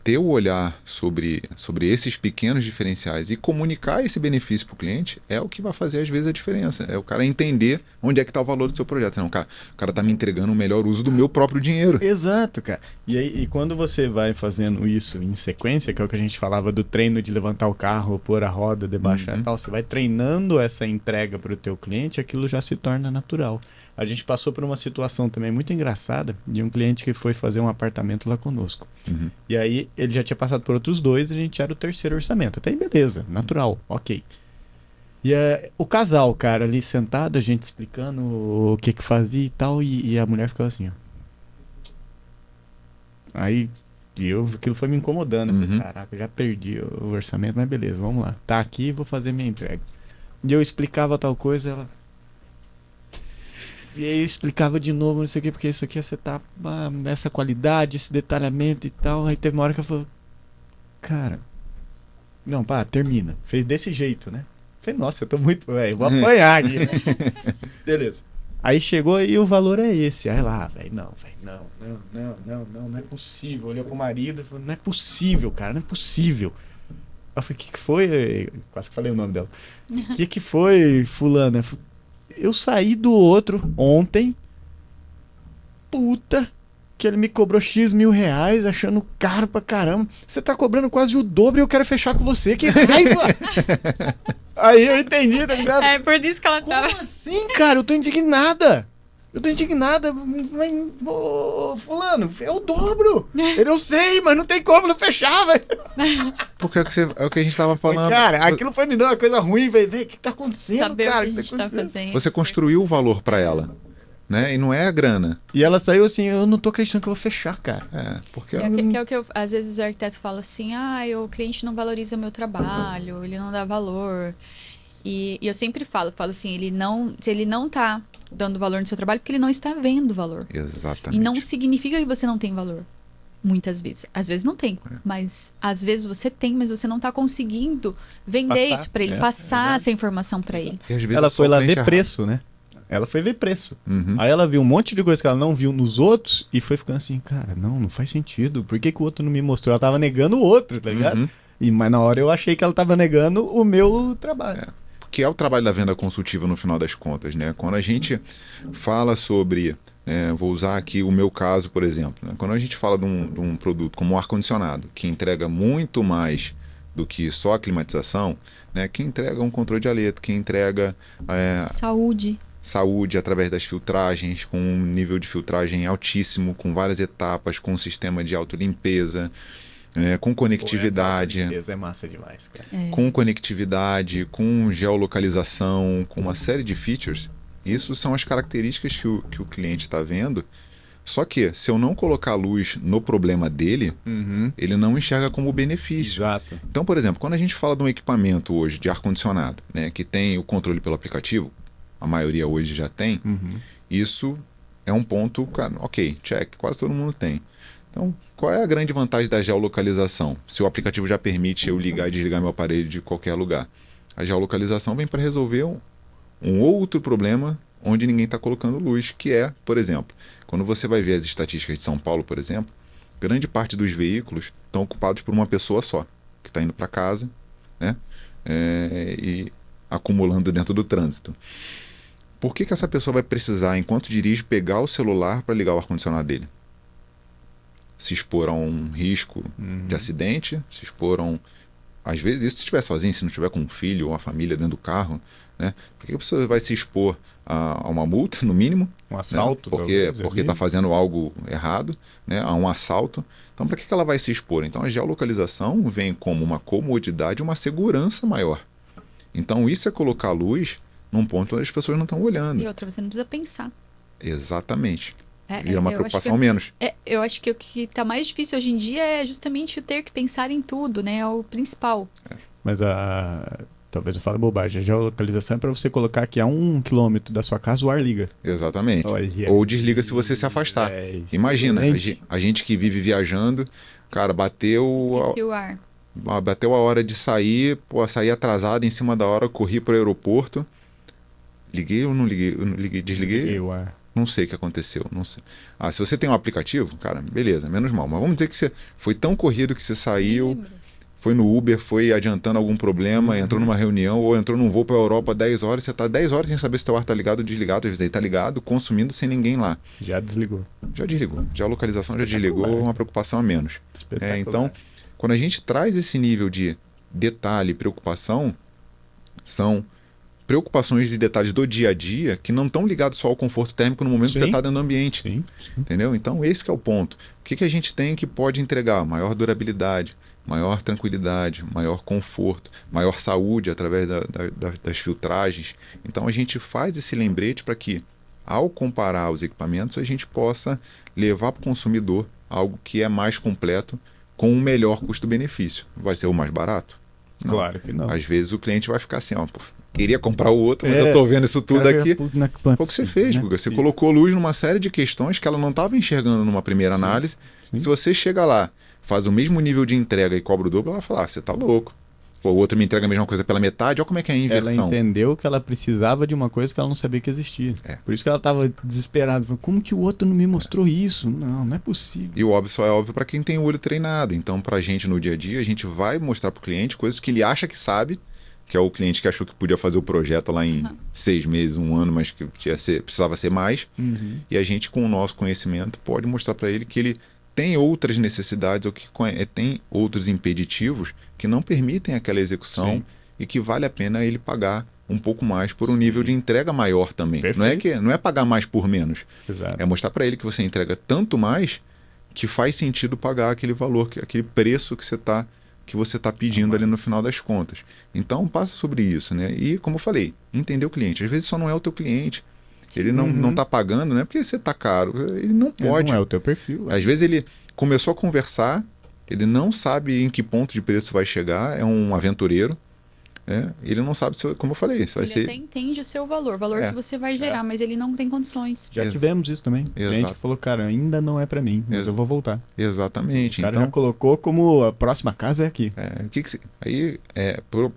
ter o olhar sobre esses pequenos diferenciais e comunicar esse benefício para o cliente é o que vai fazer, às vezes, a diferença. É o cara entender onde é que está o valor do seu projeto. Não, o cara está me entregando o melhor uso do meu próprio dinheiro. Exato, cara. E quando você vai fazendo isso em sequência, que é o que a gente falava do treino de levantar o carro, pôr a roda debaixo e tal, você vai treinando essa entrega para o teu cliente, aquilo já se torna natural. A gente passou por uma situação também muito engraçada de um cliente que foi fazer um apartamento lá conosco. Uhum. E aí ele já tinha passado por outros dois e a gente era o terceiro orçamento. Até aí beleza, natural, ok. E o casal, cara, ali sentado, a gente explicando o que fazia e tal, e a mulher ficava assim, ó. Aí aquilo foi me incomodando. Eu falei, caraca, eu já perdi o orçamento, mas beleza, vamos lá. Tá aqui, vou fazer minha entrega. E eu explicava tal coisa, ela... E aí eu explicava de novo, não sei o que, porque isso aqui é setup, essa qualidade, esse detalhamento e tal. Aí teve uma hora que eu falei, cara, não, pá, termina. Fez desse jeito, né? Eu falei, nossa, eu tô muito, velho, vou apanhar aqui. Beleza. Aí chegou e o valor é esse. Aí lá, velho, não, não é possível. Olhou pro marido e falou, não é possível, cara, não é possível. Eu falei, o que foi? Quase que falei o nome dela. O que foi, fulana? Eu saí do outro ontem, puta, que ele me cobrou X mil reais, achando caro pra caramba. Você tá cobrando quase o dobro e eu quero fechar com você, que raiva! Aí eu entendi, tá ligado? É por isso que ela Como tava... assim, cara? Eu tô indignada. Mas, fulano, é o dobro. Eu sei, mas não tem como não fechar, velho. Porque é o que a gente tava falando. Cara, aquilo foi me dando uma coisa ruim, velho. O que tá acontecendo, Saber cara? o que a gente tá fazendo. Você construiu o valor pra ela, né? E não é a grana. E ela saiu assim, eu não tô acreditando que eu vou fechar, cara. Porque Que é o que às vezes o arquiteto fala assim, o cliente não valoriza meu trabalho, ele não dá valor. E eu sempre falo assim, se ele não tá dando valor no seu trabalho, porque ele não está vendo valor. Exatamente. E não significa que você não tem valor. Muitas vezes. Às vezes não tem. Mas às vezes você tem, mas você não tá conseguindo vender isso pra ele, passar essa informação pra ele. E às vezes Ela só foi o lá cliente ver errado. preço, né? Ela foi ver preço. Uhum. Aí ela viu um monte de coisa que ela não viu nos outros e foi ficando assim, cara, não faz sentido. Por que o outro não me mostrou? Ela tava negando o outro, tá ligado? Mas na hora eu achei que ela tava negando o meu trabalho. Que é o trabalho da venda consultiva no final das contas, né? Quando a gente fala sobre, vou usar aqui o meu caso, por exemplo, né? Quando a gente fala de um produto como o ar-condicionado, que entrega muito mais do que só a climatização, né? Que entrega um controle de haleto, que entrega saúde através das filtragens, com um nível de filtragem altíssimo, com várias etapas, com um sistema de autolimpeza, com conectividade. Pô, essa é massa demais, cara. Com conectividade, com geolocalização, com uma série de features. Isso são as características que o cliente está vendo. Só que, se eu não colocar luz no problema dele, ele não enxerga como benefício. Exato. Então, por exemplo, quando a gente fala de um equipamento hoje de ar-condicionado, né, que tem o controle pelo aplicativo, a maioria hoje já tem, isso é um ponto, cara, ok, check, quase todo mundo tem. Então, qual é a grande vantagem da geolocalização? Se o aplicativo já permite eu ligar e desligar meu aparelho de qualquer lugar. A geolocalização vem para resolver um outro problema onde ninguém está colocando luz, que é, por exemplo, quando você vai ver as estatísticas de São Paulo, por exemplo, grande parte dos veículos estão ocupados por uma pessoa só, que está indo para casa, né? E acumulando dentro do trânsito. Por que essa pessoa vai precisar, enquanto dirige, pegar o celular para ligar o ar-condicionado dele? Se expor a um risco de acidente, se expor a às vezes, isso se estiver sozinho, se não estiver com um filho ou uma família dentro do carro, né? Por que a pessoa vai se expor a uma multa, no mínimo? Um assalto. Né? Porque está fazendo algo errado, né? A um assalto. Então, para que ela vai se expor? Então, a geolocalização vem como uma comodidade, uma segurança maior. Então, isso é colocar a luz num ponto onde as pessoas não estão olhando. E outra, você não precisa pensar. Exatamente. Vira uma preocupação menos. Eu acho que o que está mais difícil hoje em dia é justamente o ter que pensar em tudo, né? É o principal. Mas talvez eu fale bobagem. A geolocalização é para você colocar aqui a 1 quilômetro da sua casa, o ar liga. Exatamente. Olha. Ou desliga se você se afastar. Imagina, a gente que vive viajando, cara, Esqueci o ar. Bateu a hora de sair, saí atrasado em cima da hora, corri pro aeroporto. Liguei ou não liguei? Desliguei? Desliguei o ar. Não sei o que aconteceu, não sei. Se você tem um aplicativo, cara, beleza, menos mal. Mas vamos dizer que você foi tão corrido que você saiu, foi no Uber, foi adiantando algum problema, entrou numa reunião ou entrou num voo para a Europa 10 horas, você tá 10 horas sem saber se teu ar tá ligado ou desligado, às vezes ele tá ligado, consumindo sem ninguém lá. Já desligou. Já desligou. Já a localização já desligou, uma preocupação a menos. Então, quando a gente traz esse nível de detalhe e preocupação, são preocupações e detalhes do dia a dia que não estão ligados só ao conforto térmico no momento que você está dentro do ambiente. Sim. Entendeu? Então, esse que é o ponto. O que a gente tem que pode entregar? Maior durabilidade, maior tranquilidade, maior conforto, maior saúde através das filtragens. Então, a gente faz esse lembrete para que, ao comparar os equipamentos, a gente possa levar para o consumidor algo que é mais completo com um melhor custo-benefício. Vai ser o mais barato? Não. Claro que não. Às vezes o cliente vai ficar assim, ó, pô, queria comprar o outro, mas eu tô vendo isso tudo aqui. Foi o que você fez, Guga. Você colocou luz numa série de questões que ela não estava enxergando numa primeira análise. Sim. Se você chega lá, faz o mesmo nível de entrega e cobra o dobro, ela vai falar, você tá louco. Pô, o outro me entrega a mesma coisa pela metade, olha como é que é a inversão. Ela entendeu que ela precisava de uma coisa que ela não sabia que existia. Por isso que ela estava desesperada. Falou, como que o outro não me mostrou isso? Não é possível. E o óbvio só é óbvio para quem tem o olho treinado. Então, pra gente no dia a dia, a gente vai mostrar pro cliente coisas que ele acha que sabe, que é o cliente que achou que podia fazer o projeto lá em 6 meses, 1 ano, mas que precisava ser mais. E a gente, com o nosso conhecimento, pode mostrar para ele que ele tem outras necessidades ou que tem outros impeditivos que não permitem aquela execução e que vale a pena ele pagar um pouco mais por um nível de entrega maior também. Não é pagar mais por menos. Exato. É mostrar para ele que você entrega tanto mais que faz sentido pagar aquele valor, aquele preço que você está pedindo ali no final das contas. Então, passa sobre isso, né? E, como eu falei, entender o cliente. Às vezes só não é o teu cliente. Ele não está pagando, não é porque você está caro. Ele não pode. Não é o teu perfil. Às vezes ele começou a conversar, ele não sabe em que ponto de preço vai chegar, é um aventureiro. Ele não sabe, como eu falei, se vai ele ser... até entende o seu valor, o valor que você vai gerar, mas ele não tem condições. Já tivemos isso também. A gente falou, cara, ainda não é para mim, mas eu vou voltar. Exatamente. O cara já colocou como a próxima casa é aqui.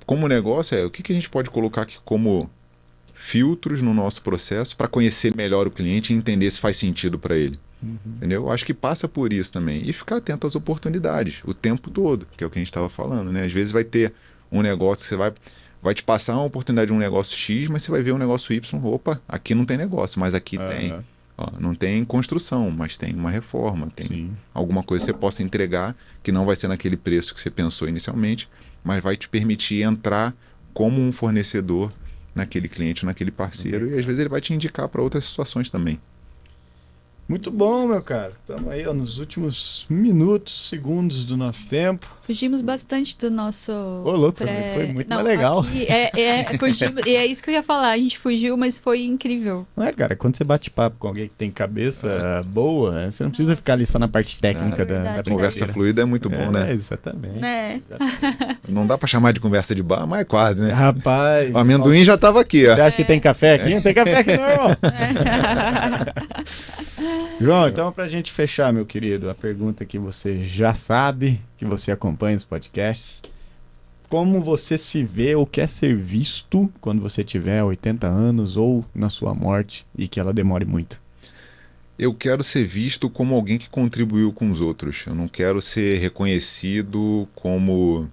Como negócio, o que a gente pode colocar aqui como filtros no nosso processo para conhecer melhor o cliente e entender se faz sentido para ele. Entendeu? Acho que passa por isso também. E ficar atento às oportunidades o tempo todo, que é o que a gente estava falando, né? Às vezes vai ter um negócio que você vai te passar uma oportunidade de um negócio X, mas você vai ver um negócio Y, opa, aqui não tem negócio, mas aqui tem. Ó, não tem construção, mas tem uma reforma, tem alguma coisa que você possa entregar que não vai ser naquele preço que você pensou inicialmente, mas vai te permitir entrar como um fornecedor naquele cliente, naquele parceiro, e às vezes ele vai te indicar para outras situações também. Muito bom, meu cara. Estamos aí nos últimos minutos, segundos do nosso tempo. Fugimos bastante do nosso... Ô, louco, foi muito mais legal. Fugimos, e é isso que eu ia falar. A gente fugiu, mas foi incrível. Não é, cara? Quando você bate papo com alguém que tem cabeça boa, você não precisa ficar ali só na parte técnica da conversa fluida é muito bom, né? Exatamente. Não dá pra chamar de conversa de bar, mas é quase, né? Rapaz... O amendoim já tava aqui, ó. Você acha que tem café aqui? Não tem café aqui não, irmão. João, então pra gente fechar, meu querido, a pergunta que você já sabe, que você acompanha os podcasts, como você se vê ou quer ser visto quando você tiver 80 anos ou na sua morte e que ela demore muito? Eu quero ser visto como alguém que contribuiu com os outros. Eu não quero ser reconhecido como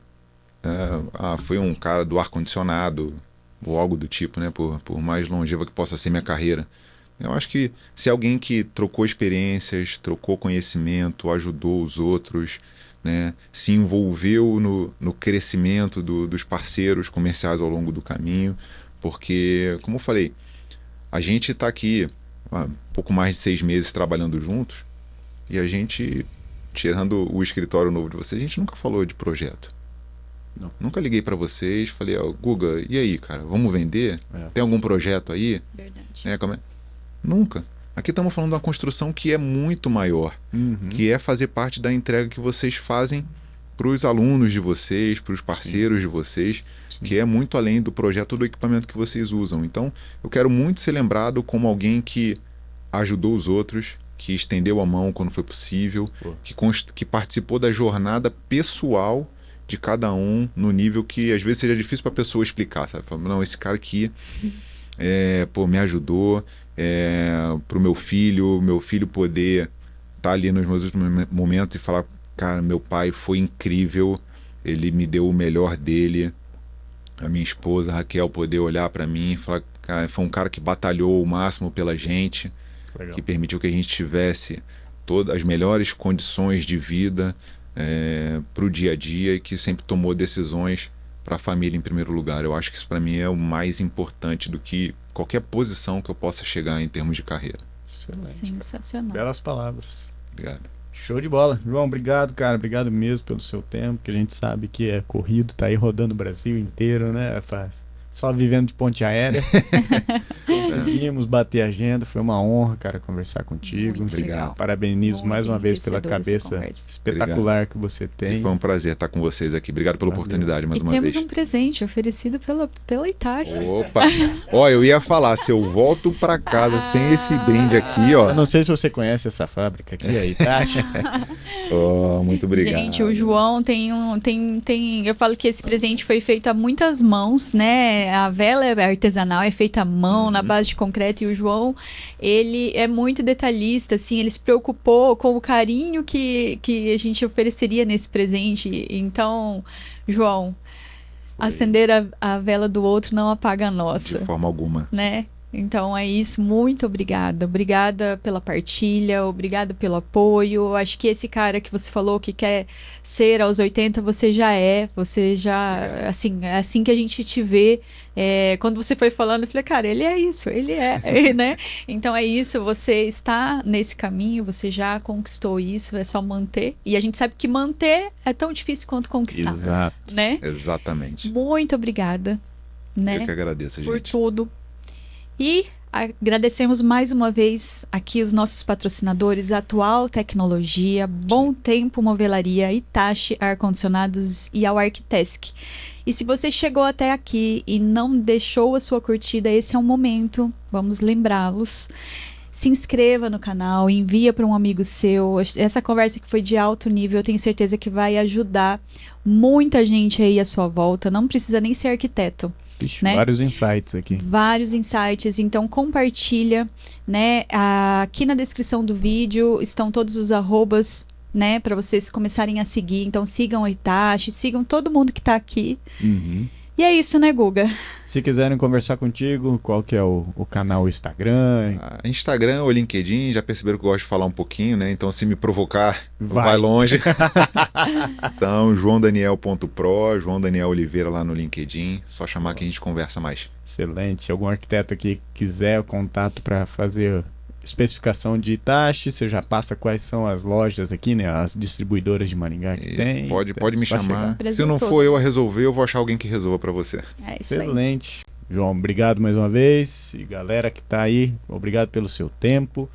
foi um cara do ar-condicionado ou algo do tipo, né? Por mais longeva que possa ser minha carreira. Eu acho que se alguém que trocou experiências, trocou conhecimento, ajudou os outros, né, se envolveu no crescimento dos parceiros comerciais ao longo do caminho, porque, como eu falei, a gente está aqui há pouco mais de 6 meses trabalhando juntos e a gente, tirando o escritório novo de vocês, a gente nunca falou de projeto. Não. Nunca liguei para vocês, falei, Guga, e aí, cara, vamos vender? Tem algum projeto aí? Verdade. Nunca. Aqui estamos falando de uma construção que é muito maior, que é fazer parte da entrega que vocês fazem para os alunos de vocês, para os parceiros de vocês, que é muito além do projeto do equipamento que vocês usam. Então, eu quero muito ser lembrado como alguém que ajudou os outros, que estendeu a mão quando foi possível, que participou da jornada pessoal de cada um no nível que às vezes seja difícil para a pessoa explicar, sabe? Não, esse cara aqui me ajudou, pro meu filho poder estar ali nos meus últimos momentos e falar, cara, meu pai foi incrível, ele me deu o melhor dele, a minha esposa, a Raquel, poder olhar para mim e falar, cara, foi um cara que batalhou o máximo pela gente, que permitiu que a gente tivesse todas as melhores condições de vida pro dia a dia e que sempre tomou decisões para a família em primeiro lugar. Eu acho que isso para mim é o mais importante do que qualquer posição que eu possa chegar em termos de carreira. Excelente. Sensacional. Belas palavras. Obrigado. Show de bola. João, obrigado, cara. Obrigado mesmo pelo seu tempo, que a gente sabe que é corrido, tá aí rodando o Brasil inteiro, né? Só vivendo de ponte aérea. Conseguimos bater a agenda. Foi uma honra, cara, conversar contigo. Muito legal. Parabenizo Muito mais uma vez pela enriquecedora essa cabeça conversa. espetacular que você tem. E foi um prazer estar com vocês aqui. Obrigado pela Valeu. oportunidade mais E uma temos vez. um presente oferecido pela Itachi. Opa! Ó, eu ia falar, se eu volto para casa sem esse brinde aqui, ó. Eu não sei se você conhece essa fábrica aqui, a Itachi. Oh, muito obrigado. Gente, o João tem eu falo que esse presente foi feito a muitas mãos, né? A vela é artesanal, é feita à mão, na base de concreto, e o João, ele é muito detalhista, assim, ele se preocupou com o carinho que a gente ofereceria nesse presente. Então, João, acender a vela do outro não apaga a nossa, De forma alguma. né? Então é isso, muito obrigada. Obrigada pela partilha, obrigada pelo apoio. Acho que esse cara que você falou que quer ser aos 80, você já é. Você já, assim, é assim que a gente te vê. Quando você foi falando, eu falei, cara, ele é isso, ele é, né? Então é isso, você está nesse caminho, você já conquistou isso, é só manter. E a gente sabe que manter é tão difícil quanto conquistar, Exato. né? Exatamente. Muito obrigada, né? Eu que agradeço, Por gente. tudo. E agradecemos mais uma vez aqui os nossos patrocinadores: Atual Tecnologia, Bom Tempo Movelaria, Itachi Ar-Condicionados e ao Arquitesc. E se você chegou até aqui e não deixou a sua curtida, esse é o momento, vamos lembrá-los. Se inscreva no canal, envia para um amigo seu. Essa conversa que foi de alto nível, eu tenho certeza que vai ajudar muita gente aí à sua volta. Não precisa nem ser arquiteto. Vixe, Né? vários insights aqui. Vários insights, então compartilha, né? Aqui na descrição do vídeo estão todos os arrobas, né? Para vocês começarem a seguir. Então sigam a Itachi, sigam todo mundo que tá aqui. Uhum. E é isso, né, Guga? Se quiserem conversar contigo, qual que é o canal Instagram? Instagram ou LinkedIn, já perceberam que eu gosto de falar um pouquinho, né? Então, se me provocar, Vai. vai longe. Então, joãodaniel.pro, João Daniel Oliveira lá no LinkedIn. Só chamar que a gente conversa mais. Excelente. Se algum arquiteto aqui quiser o contato para fazer especificação de Itachi, você já passa quais são as lojas aqui, né? As distribuidoras de Maringá que Isso, tem. pode me Só chamar. chegar. Brasil Se não todo. for eu a resolver, eu vou achar alguém que resolva para você. É isso aí. Excelente. João, obrigado mais uma vez. E galera que tá aí, obrigado pelo seu tempo.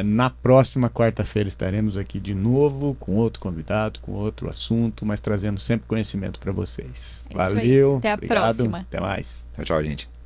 Na próxima quarta-feira estaremos aqui de novo com outro convidado, com outro assunto, mas trazendo sempre conhecimento para vocês. É isso aí. Valeu. Até a obrigado, próxima. Até mais. Tchau, tchau, gente.